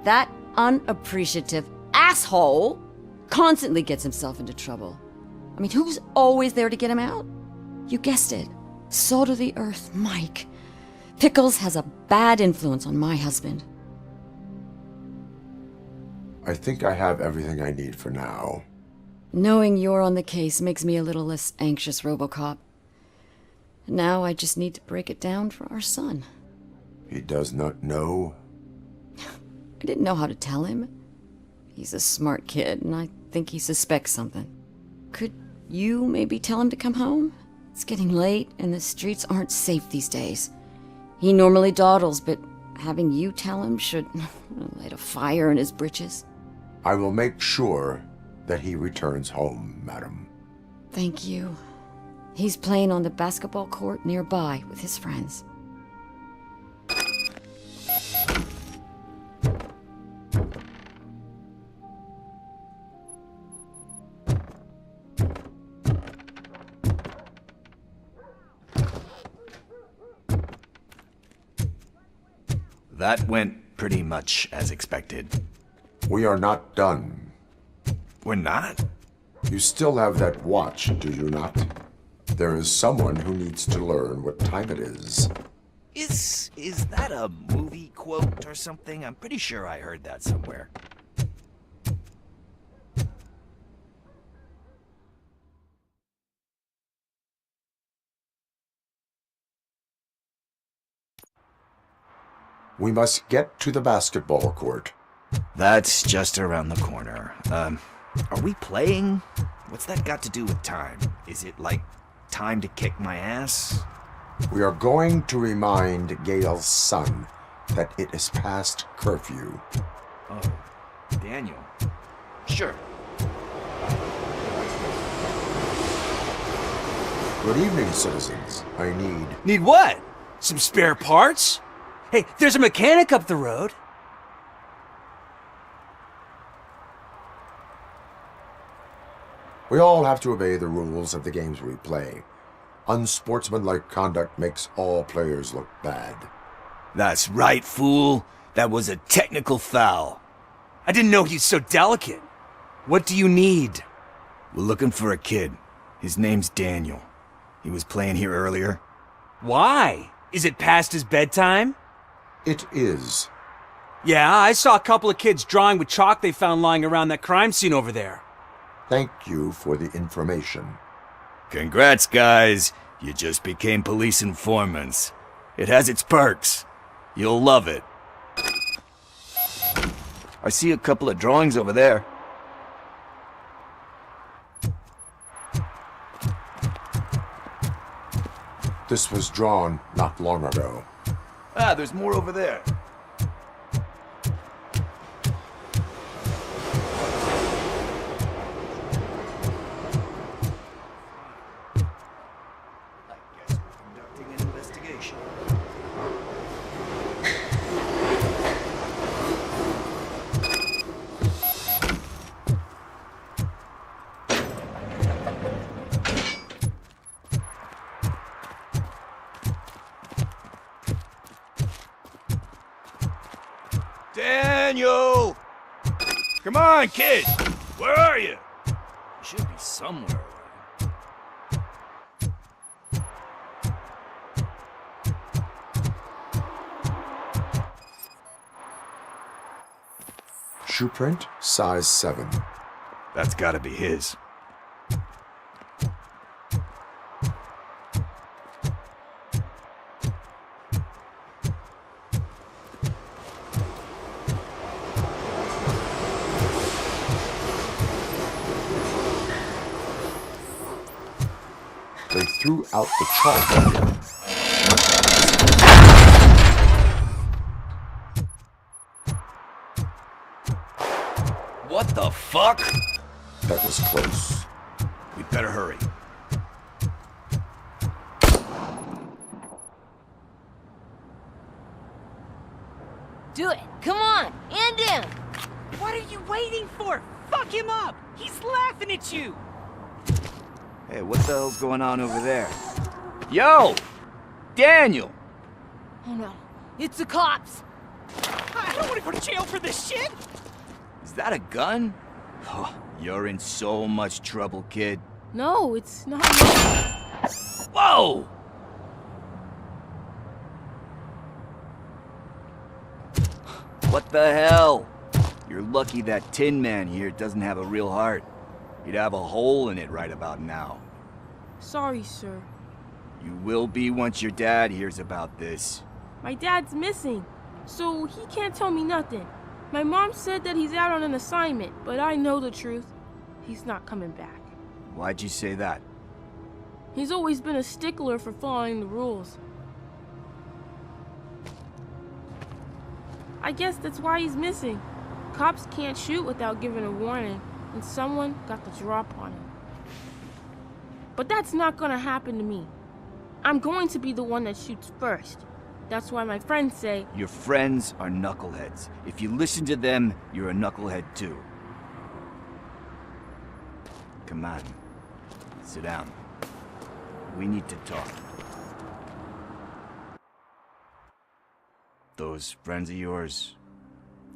That unappreciative asshole constantly gets himself into trouble. I mean, who's always there to get him out? You guessed it. Salt of the earth, Mike. Pickles has a bad influence on my husband. I think I have everything I need for now. Knowing you're on the case makes me a little less anxious, RoboCop. Now I just need to break it down for our son. He does not know? I didn't know how to tell him. He's a smart kid, and I think he suspects something. Could you maybe tell him to come home? It's getting late, and the streets aren't safe these days. He normally dawdles, but having you tell him should light a fire in his britches. I will make sure that he returns home, madam. Thank you. He's playing on the basketball court nearby with his friends. That went pretty much as expected. We are not done. We're not? You still have that watch, do you not? There is someone who needs to learn what time it is. Is that a movie quote or something? I'm pretty sure I heard that somewhere. We must get to the basketball court. That's just around the corner. Are we playing? What's that got to do with time? Is it like time to kick my ass? We are going to remind Gail's son that it is past curfew. Oh, Daniel. Sure. Good evening, citizens. I need... Need what? Some spare parts? Hey, there's a mechanic up the road. We all have to obey the rules of the games we play. Unsportsmanlike conduct makes all players look bad. That's right, fool. That was a technical foul. I didn't know he's so delicate. What do you need? We're looking for a kid. His name's Daniel. He was playing here earlier. Why? Is it past his bedtime? It is. Yeah, I saw a couple of kids drawing with chalk they found lying around that crime scene over there. Thank you for the information. Congrats, guys. You just became police informants. It has its perks. You'll love it. I see a couple of drawings over there. This was drawn not long ago. Ah, there's more over there. Daniel! Come on, kid! Where are you? You should be somewhere around. Shoe print, size 7. That's gotta be his. They threw out the chalk. What the fuck? That was close. We'd better hurry. Do it. Come on. End him. What are you waiting for? Fuck him up! He's laughing at you! Hey, what the hell's going on over there? Yo! Daniel! Oh no. It's the cops. I don't want to go to jail for this shit! Is that a gun? Oh, you're in so much trouble, kid. No, it's not. Whoa! What the hell? You're lucky that Tin Man here doesn't have a real heart. He'd have a hole in it right about now. Sorry, sir. You will be once your dad hears about this. My dad's missing, so he can't tell me nothing. My mom said that he's out on an assignment, but I know the truth. He's not coming back. Why'd you say that? He's always been a stickler for following the rules. I guess that's why he's missing. Cops can't shoot without giving a warning, and someone got the drop on him. But that's not gonna happen to me. I'm going to be the one that shoots first. That's why my friends say... Your friends are knuckleheads. If you listen to them, you're a knucklehead too. Come on. Sit down. We need to talk. Those friends of yours,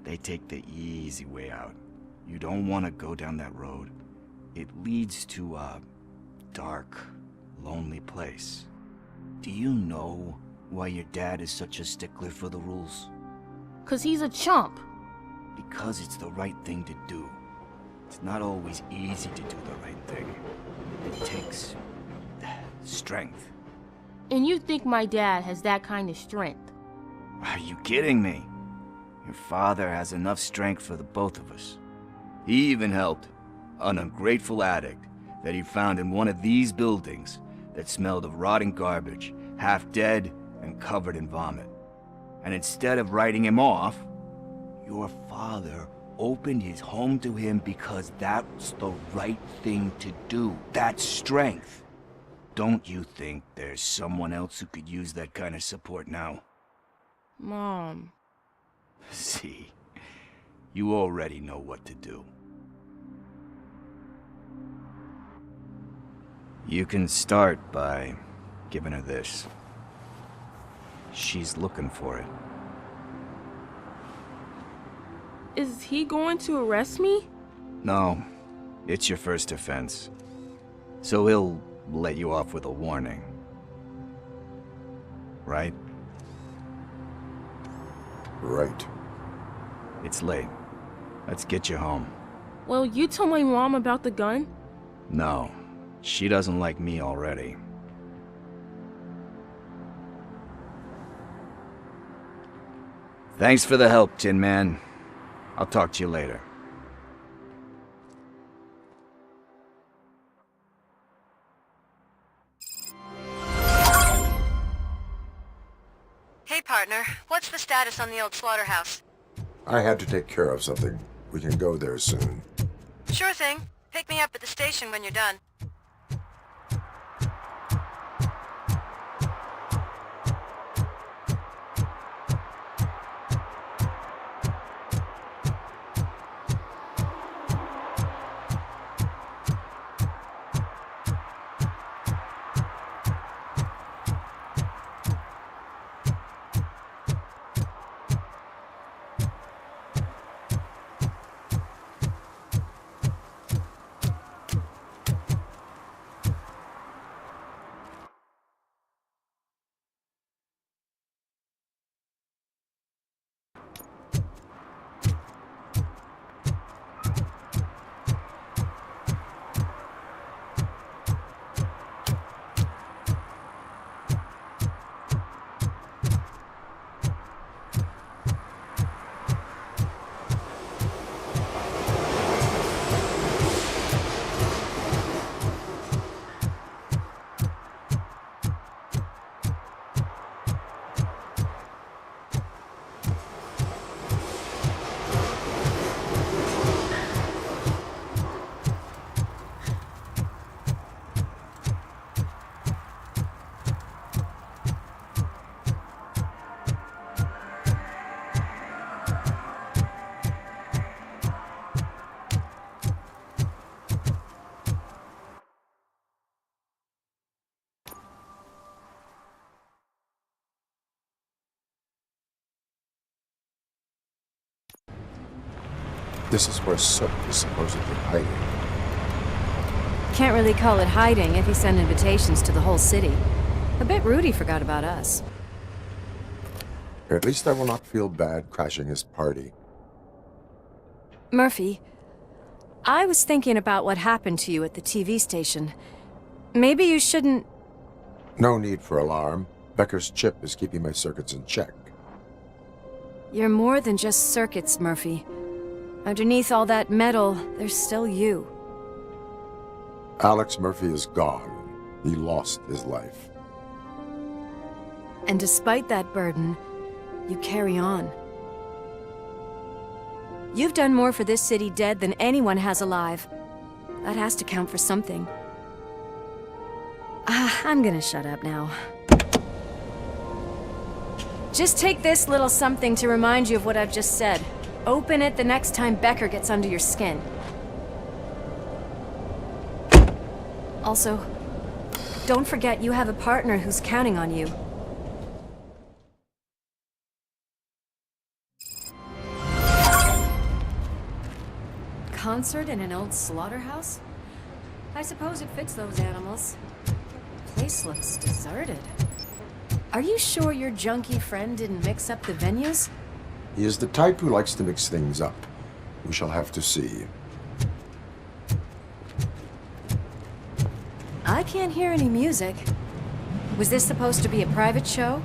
they take the easy way out. You don't want to go down that road. It leads to a dark, lonely place. Do you know why your dad is such a stickler for the rules? 'Cause he's a chump. Because it's the right thing to do. It's not always easy to do the right thing. It takes strength. And you think my dad has that kind of strength? Are you kidding me? Your father has enough strength for the both of us. He even helped an ungrateful addict that he found in one of these buildings that smelled of rotting garbage, half dead and covered in vomit. And instead of writing him off, your father opened his home to him because that's the right thing to do. That's strength. Don't you think there's someone else who could use that kind of support now? Mom. See, you already know what to do. You can start by giving her this. She's looking for it. Is he going to arrest me? No, it's your first offense. So he'll let you off with a warning. Right? Right. It's late. Let's get you home. Well, you told my mom about the gun? No, she doesn't like me already. Thanks for the help, Tin Man. I'll talk to you later. Hey, partner. What's the status on the old slaughterhouse? I had to take care of something. We can go there soon. Sure thing. Pick me up at the station when you're done. This is where Soot is supposedly hiding. Can't really call it hiding if he sent invitations to the whole city. A bit rude he forgot about us. At least I will not feel bad crashing his party. Murphy, I was thinking about what happened to you at the TV station. Maybe you shouldn't... No need for alarm. Becker's chip is keeping my circuits in check. You're more than just circuits, Murphy. Underneath all that metal, there's still you. Alex Murphy is gone. He lost his life. And despite that burden, you carry on. You've done more for this city dead than anyone has alive. That has to count for something. I'm gonna shut up now. Just take this little something to remind you of what I've just said. Open it the next time Becker gets under your skin. Also, don't forget you have a partner who's counting on you. Concert in an old slaughterhouse? I suppose it fits those animals. Place looks deserted. Are you sure your junkie friend didn't mix up the venues? He is the type who likes to mix things up. We shall have to see. I can't hear any music. Was this supposed to be a private show?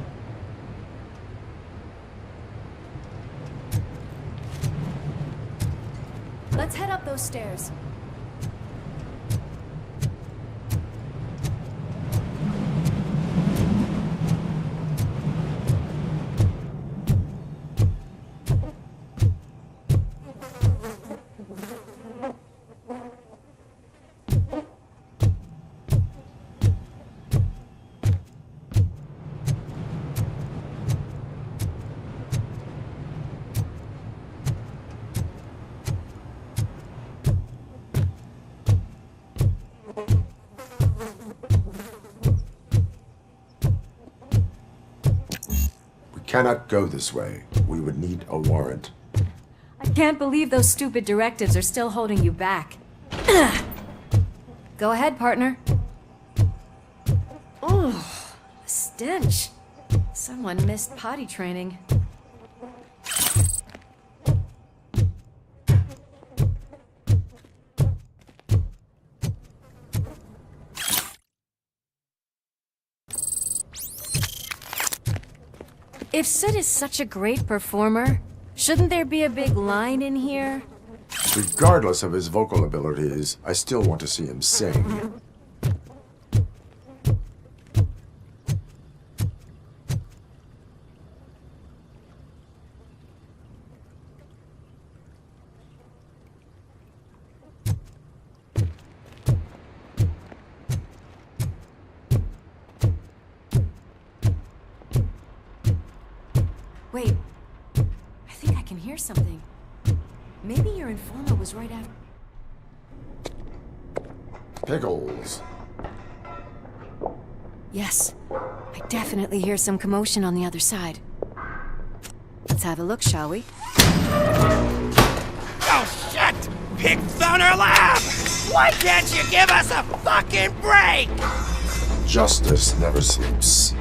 Let's head up those stairs. Cannot go this way. We would need a warrant. I can't believe those stupid directives are still holding you back. Go ahead, partner. Oh, the stench. Someone missed potty training. If Sid is such a great performer, shouldn't there be a big line in here? Regardless of his vocal abilities, I still want to see him sing. Wait, I think I can hear something. Maybe your informer was right after... Pickles. Yes, I definitely hear some commotion on the other side. Let's have a look, shall we? Oh, shit! Pigs on our lab! Why can't you give us a fucking break? Justice never sleeps.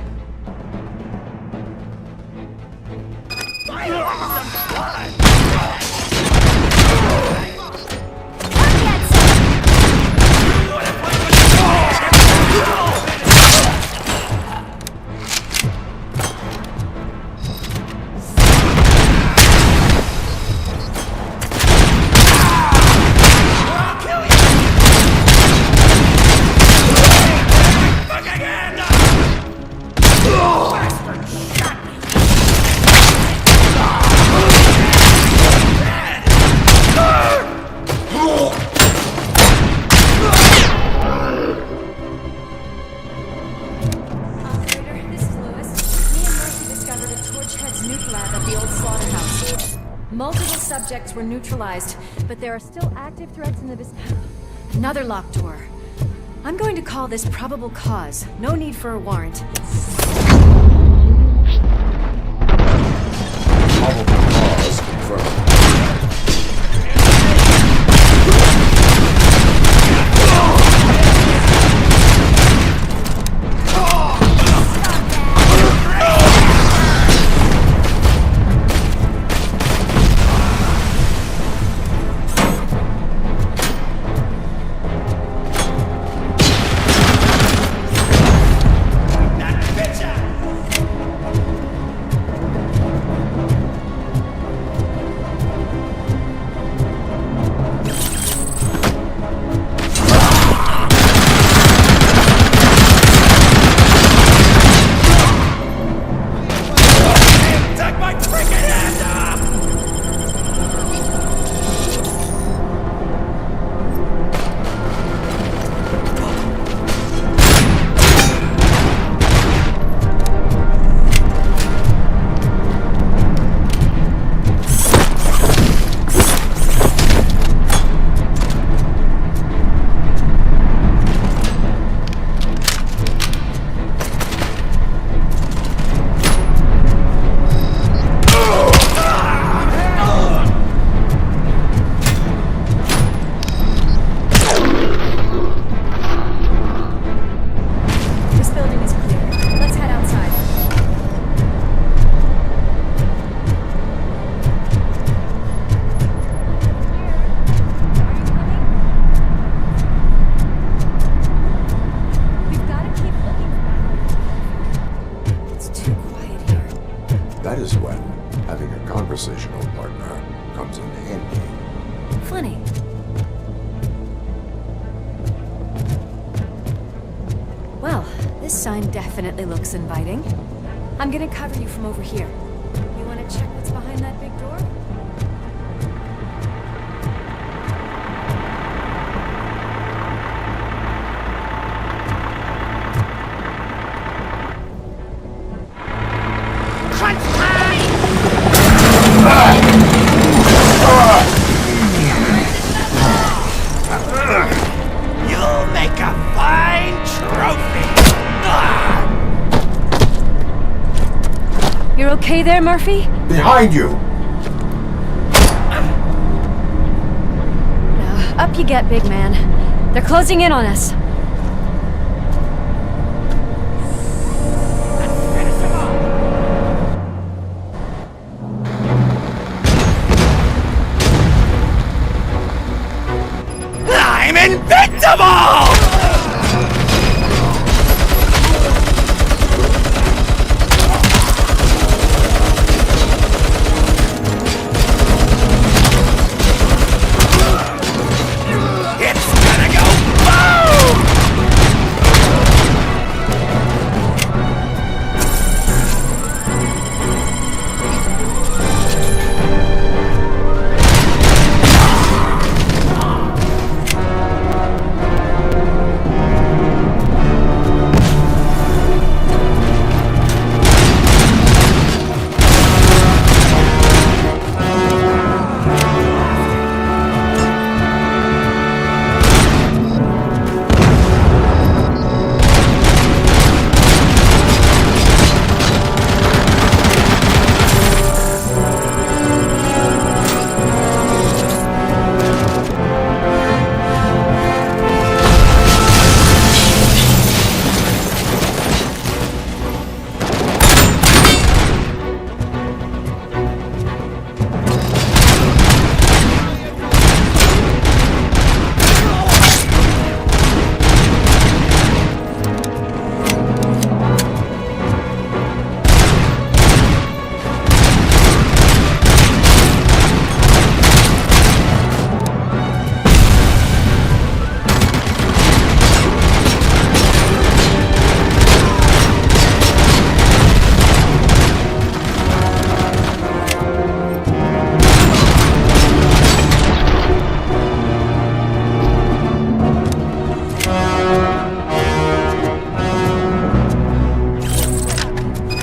Multiple subjects were neutralized, but there are still active threats in the vicinity. Another locked door. I'm going to call this probable cause. No need for a warrant. Probable cause confirmed. This sign definitely looks inviting. I'm gonna cover you from over here. You wanna check what's behind that big door? You'll make a fine trophy! You're okay there, Murphy? Behind you! Now, up you get, big man. They're closing in on us. I'm invincible! It's gonna go boom!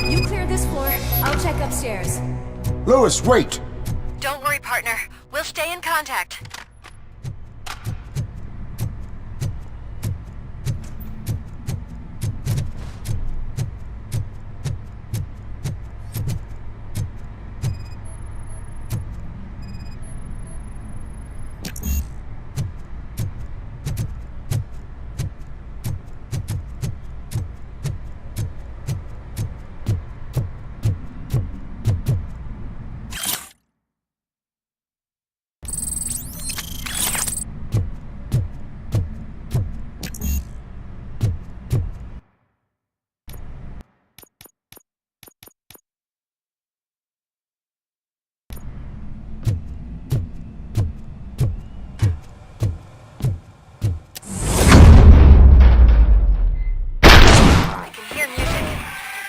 You clear this floor. I'll check upstairs. Lewis, wait! Don't worry, partner. We'll stay in contact.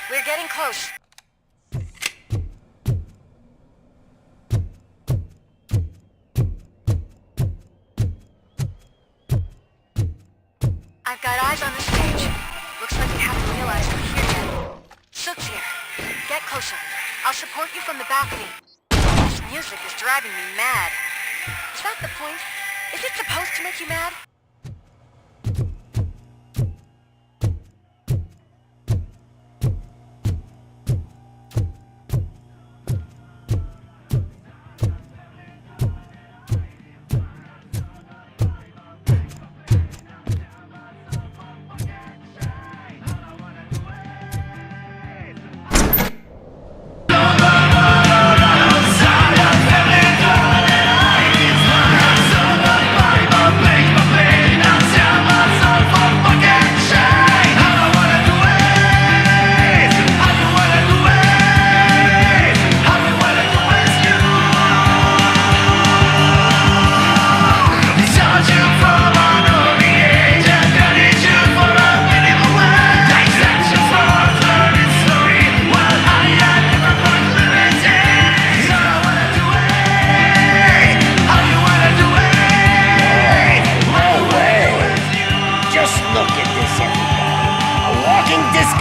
We're getting close. I've got eyes on the stage. Looks like they haven't realized we're here yet. Sook's here. Get closer. I'll support you from the balcony. This music is driving me mad. Is that the point? Is it supposed to make you mad? Bye.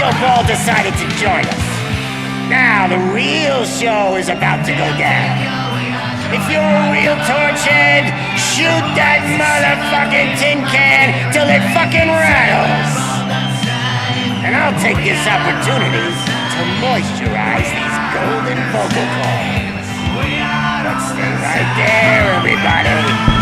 Joe Ball decided to join us. Now the real show is about to go down. If you're a real torch head, shoot that motherfucking tin can till it fucking rattles. And I'll take this opportunity to moisturize these golden vocal cords. Let's stay right there, everybody.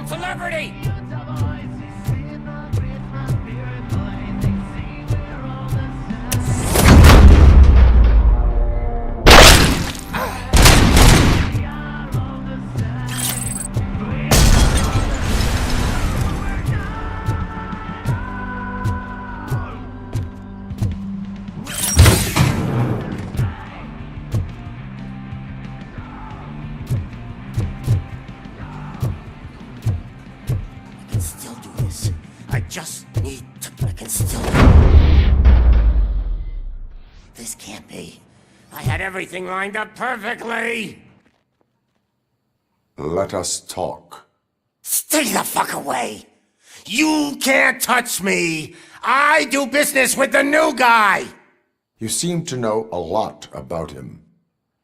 Celebrity! Just need to... I can still... This can't be. I had everything lined up perfectly! Let us talk. Stay the fuck away! You can't touch me! I do business with the new guy! You seem to know a lot about him.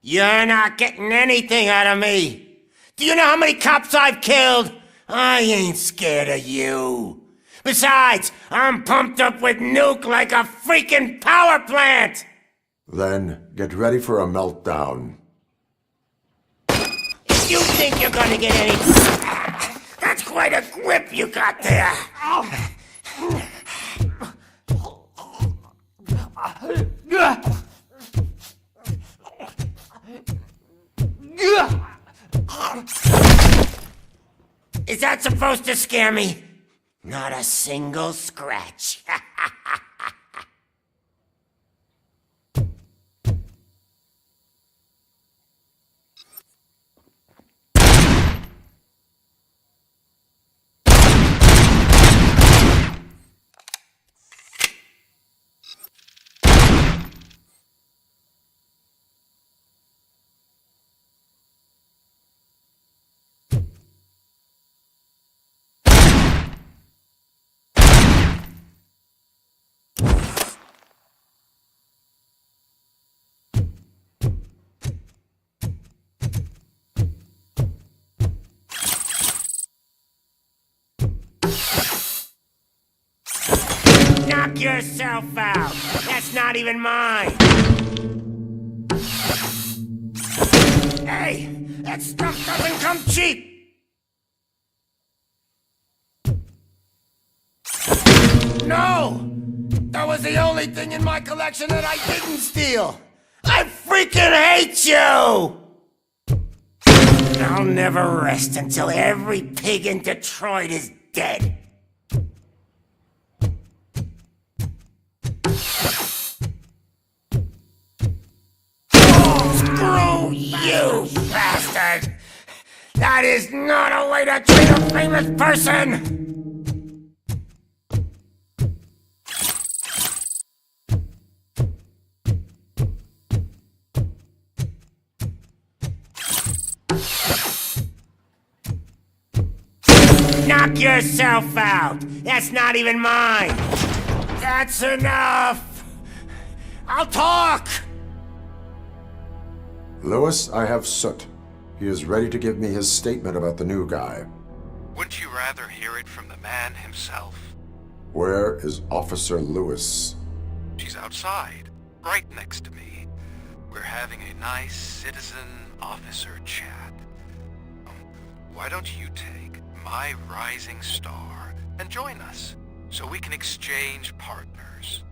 You're not getting anything out of me! Do you know how many cops I've killed? I ain't scared of you! Besides, I'm pumped up with nuke like a freaking power plant! Then get ready for a meltdown. If you think you're gonna get any... That's quite a grip you got there! Is that supposed to scare me? Not a single scratch. Knock yourself out! That's not even mine! Hey! That stuff doesn't come cheap! No! That was the only thing in my collection that I didn't steal! I freaking hate you! I'll never rest until every pig in Detroit is dead. Screw you, bastard! That is not a way to treat a famous person! Knock yourself out! That's not even mine! That's enough! I'll talk! Lewis, I have Soot. He is ready to give me his statement about the new guy. Wouldn't you rather hear it from the man himself? Where is Officer Lewis? She's outside, right next to me. We're having a nice citizen-officer chat. Why don't you take my rising star and join us, so we can exchange partners?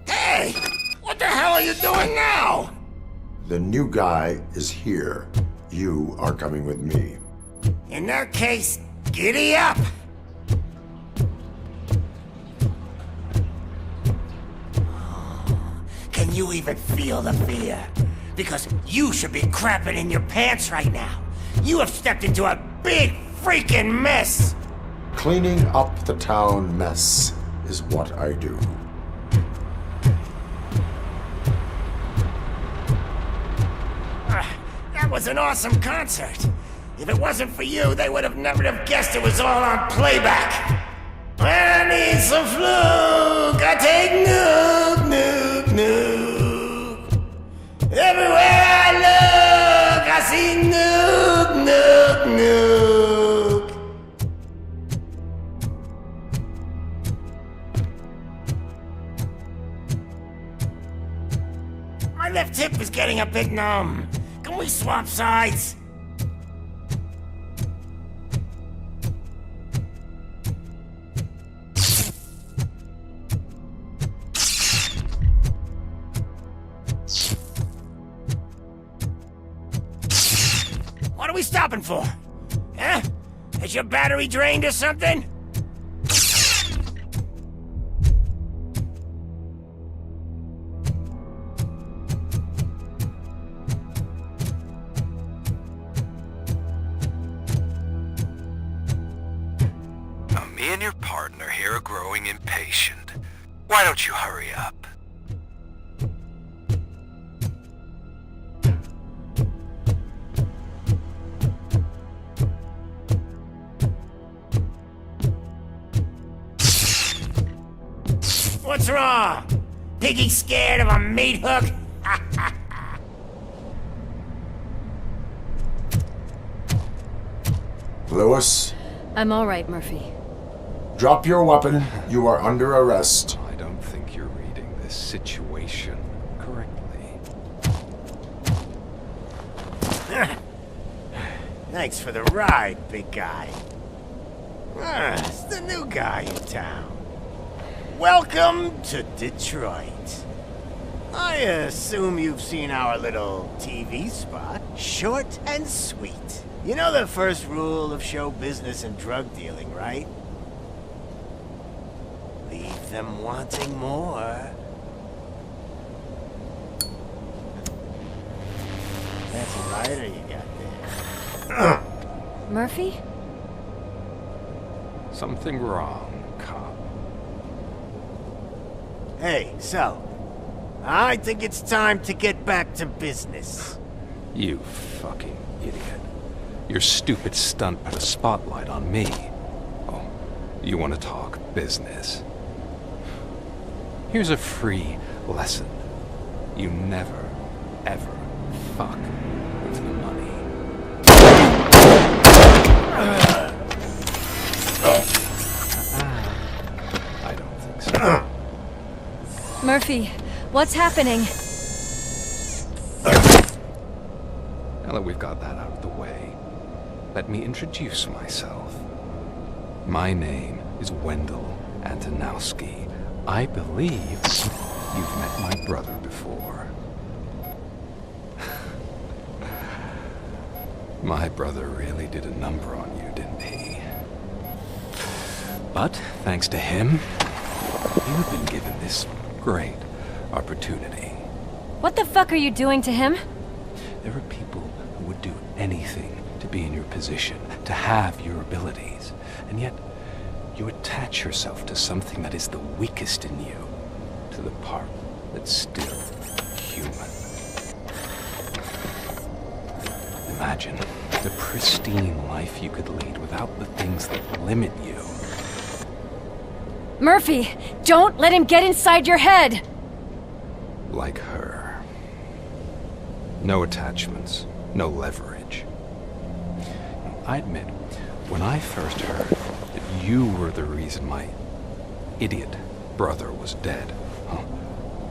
Hey! What the hell are you doing now? The new guy is here. You are coming with me. In that case, giddy up! Can you even feel the fear? Because you should be crapping in your pants right now. You have stepped into a big freaking mess! Cleaning up the town mess is what I do. That was an awesome concert. If it wasn't for you, they would have never have guessed it was all on playback. When I need some fluke, I take nuke, nuke, nuke. Everywhere I look, I see nuke, nuke, nuke. My left hip is getting a bit numb. Can we swap sides? What are we stopping for? Huh? Is your battery drained or something? Me and your partner here are growing impatient. Why don't you hurry up? What's wrong? Piggy scared of a meat hook? Lewis? I'm all right, Murphy. Drop your weapon. You are under arrest. I don't think you're reading this situation correctly. Thanks for the ride, big guy. It's the new guy in town. Welcome to Detroit. I assume you've seen our little TV spot. Short and sweet. You know the first rule of show business and drug dealing, right? Leave them wanting more. That's a lighter you got there. Murphy? Something wrong, cop. Hey, so, I think it's time to get back to business. You fucking idiot. Your stupid stunt put a spotlight on me. Oh, you want to talk business? Here's a free lesson. You never, ever fuck with the money. I don't think so. Murphy, what's happening? Now that we've got that out of the way, let me introduce myself. My name is Wendell Antonowski. I believe you've met my brother before. My brother really did a number on you, didn't he? But thanks to him, you've been given this great opportunity. What the fuck are you doing to him? There are people who would do anything to be in your position, to have your abilities, and yet you attach yourself to something that is the weakest in you, to the part that's still human. Imagine the pristine life you could lead without the things that limit you. Murphy, don't let him get inside your head! Like her. No attachments, no leverage. I admit, when I first heard that you were the reason my idiot brother was dead,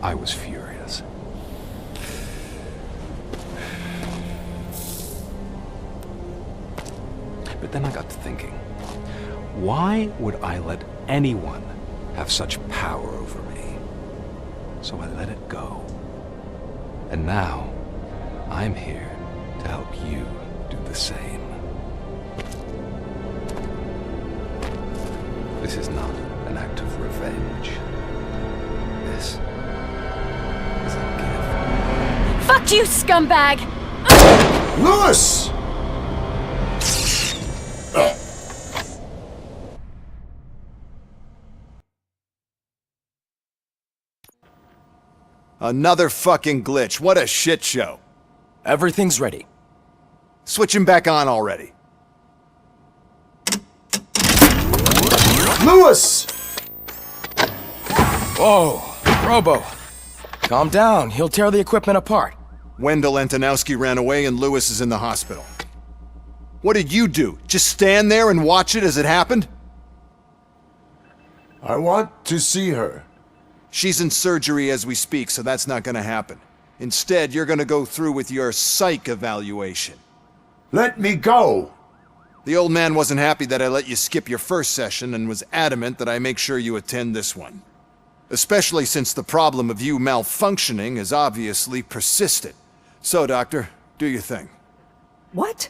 I was furious. But then I got to thinking, why would I let anyone have such power over me? So I let it go. And now, I'm here to help you do the same. This is not an act of revenge. This is a gift. Fuck you, scumbag! Lewis! Another fucking glitch. What a shit show. Everything's ready. Switch him back on already. Lewis! Whoa, Robo. Calm down. He'll tear the equipment apart. Wendell Antonowski ran away and Lewis is in the hospital. What did you do? Just stand there and watch it as it happened? I want to see her. She's in surgery as we speak, so that's not gonna happen. Instead, you're gonna go through with your psych evaluation. Let me go! The old man wasn't happy that I let you skip your first session and was adamant that I make sure you attend this one. Especially since the problem of you malfunctioning has obviously persisted. So, Doctor, do your thing. What?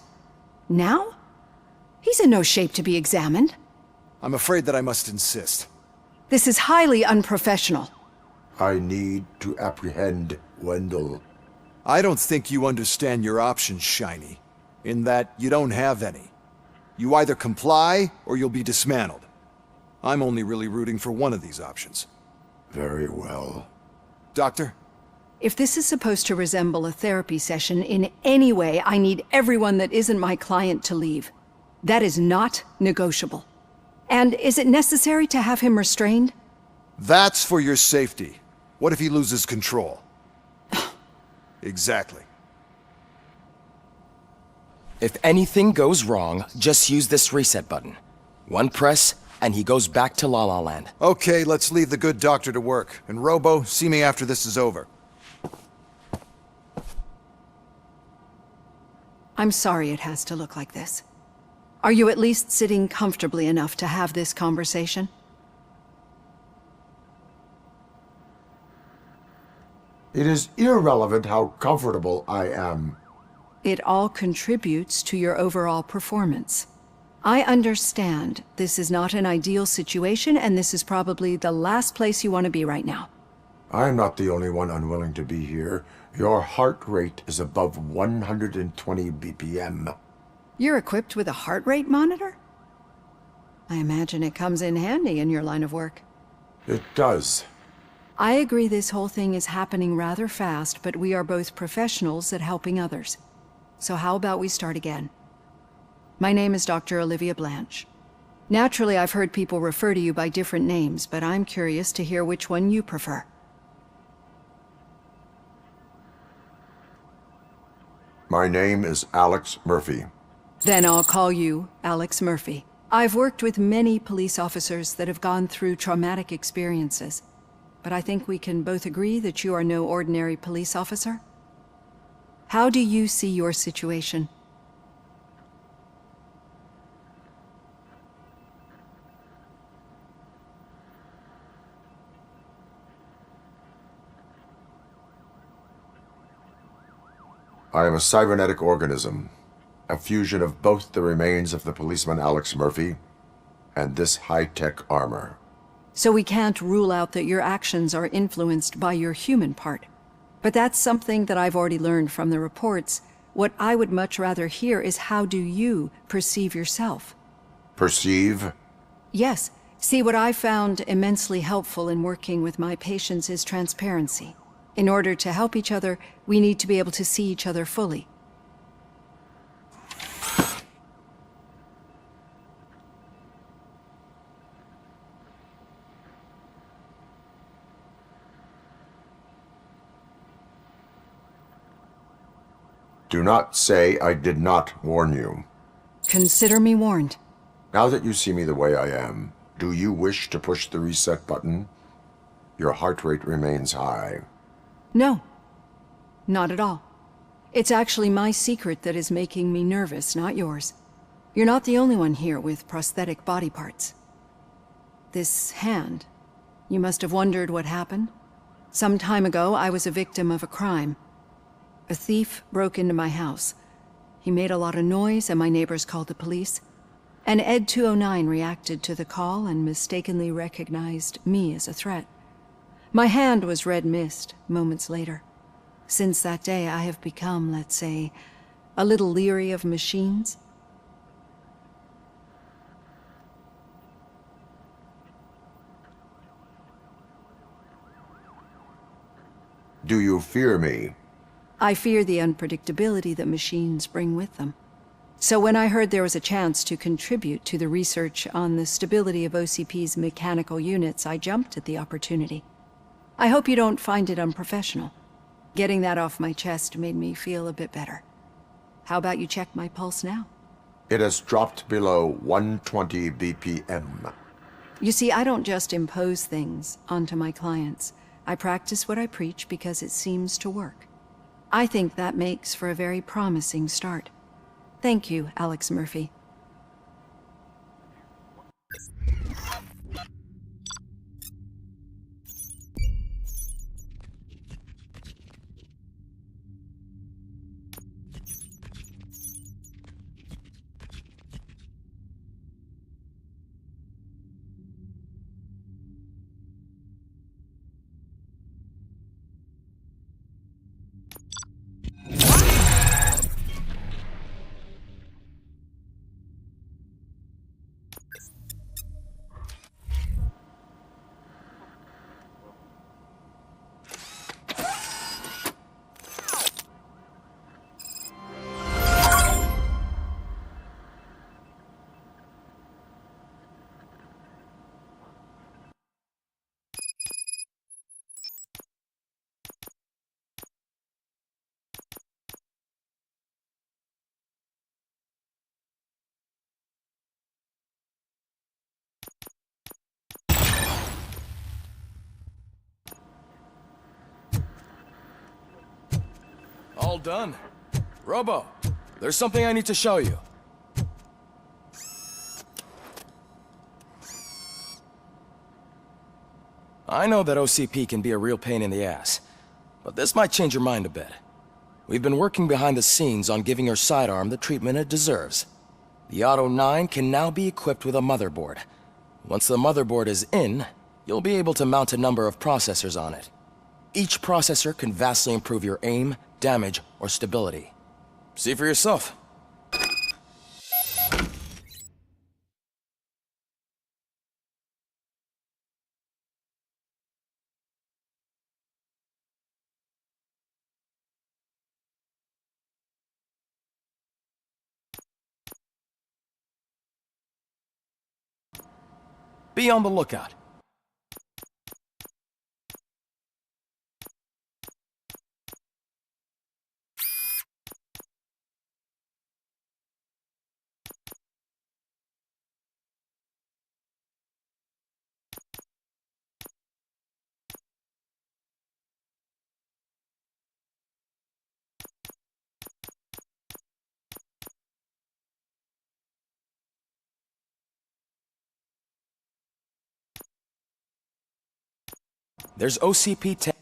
Now? He's in no shape to be examined. I'm afraid that I must insist. This is highly unprofessional. I need to apprehend Wendell. I don't think you understand your options, Shiny. In that you don't have any. You either comply or you'll be dismantled. I'm only really rooting for one of these options. Very well. Doctor? If this is supposed to resemble a therapy session in any way, I need everyone that isn't my client to leave. That is not negotiable. And is it necessary to have him restrained? That's for your safety. What if he loses control? Exactly. If anything goes wrong, just use this reset button. One press, and he goes back to La La Land. Okay, let's leave the good doctor to work. And Robo, see me after this is over. I'm sorry it has to look like this. Are you at least sitting comfortably enough to have this conversation? It is irrelevant how comfortable I am. It all contributes to your overall performance. I understand this is not an ideal situation, and this is probably the last place you want to be right now. I'm not the only one unwilling to be here. Your heart rate is above 120 BPM. You're equipped with a heart rate monitor? I imagine it comes in handy in your line of work. It does. I agree this whole thing is happening rather fast, but we are both professionals at helping others. So how about we start again? My name is Dr. Olivia Blanche. Naturally, I've heard people refer to you by different names, but I'm curious to hear which one you prefer. My name is Alex Murphy. Then I'll call you Alex Murphy. I've worked with many police officers that have gone through traumatic experiences, but I think we can both agree that you are no ordinary police officer. How do you see your situation? I am a cybernetic organism, a fusion of both the remains of the policeman Alex Murphy and this high-tech armor. So we can't rule out that your actions are influenced by your human part. But that's something that I've already learned from the reports. What I would much rather hear is how do you perceive yourself? Perceive? Yes. See, what I found immensely helpful in working with my patients is transparency. In order to help each other, we need to be able to see each other fully. Do not say I did not warn you. Consider me warned. Now that you see me the way I am, do you wish to push the reset button? Your heart rate remains high. No. Not at all. It's actually my secret that is making me nervous, not yours. You're not the only one here with prosthetic body parts. This hand. You must have wondered what happened. Some time ago, I was a victim of a crime. A thief broke into my house. He made a lot of noise and my neighbors called the police. And Ed 209 reacted to the call and mistakenly recognized me as a threat. My hand was red mist moments later. Since that day, I have become, let's say, a little leery of machines. Do you fear me? I fear the unpredictability that machines bring with them. So when I heard there was a chance to contribute to the research on the stability of OCP's mechanical units, I jumped at the opportunity. I hope you don't find it unprofessional. Getting that off my chest made me feel a bit better. How about you check my pulse now? It has dropped below 120 BPM. You see, I don't just impose things onto my clients. I practice what I preach because it seems to work. I think that makes for a very promising start. Thank you, Alex Murphy. All done. Robo, there's something I need to show you. I know that OCP can be a real pain in the ass, but this might change your mind a bit. We've been working behind the scenes on giving your sidearm the treatment it deserves. The Auto 9 can now be equipped with a motherboard. Once the motherboard is in, you'll be able to mount a number of processors on it. Each processor can vastly improve your aim, damage, or stability. See for yourself. Be on the lookout. There's OCP-10.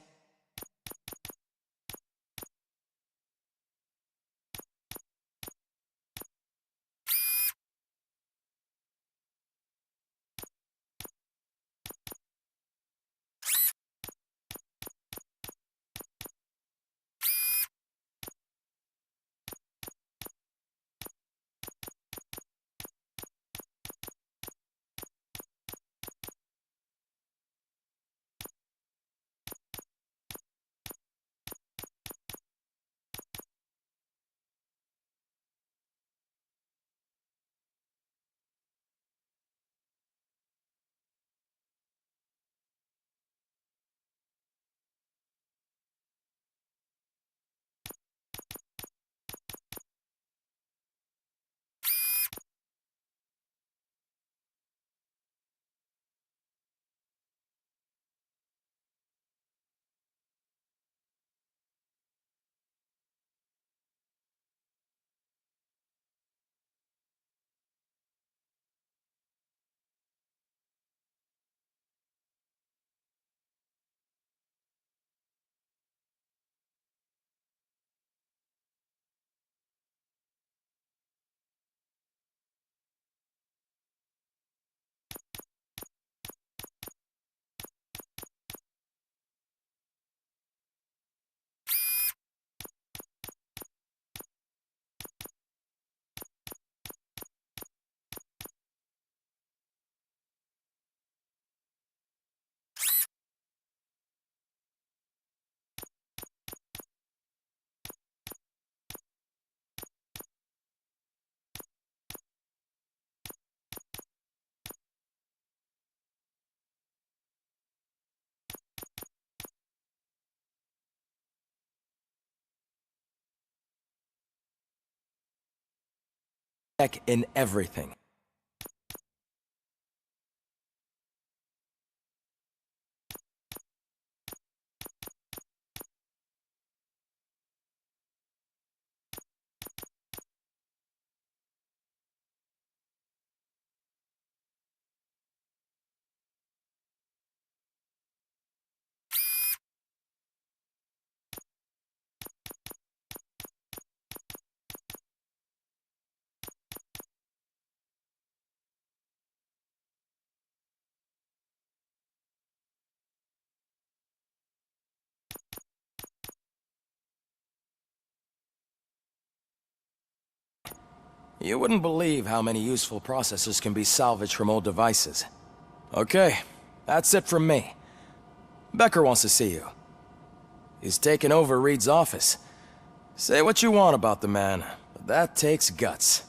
check in everything. You wouldn't believe how many useful processors can be salvaged from old devices. Okay, that's it from me. Becker wants to see you. He's taken over Reed's office. Say what you want about the man, but that takes guts.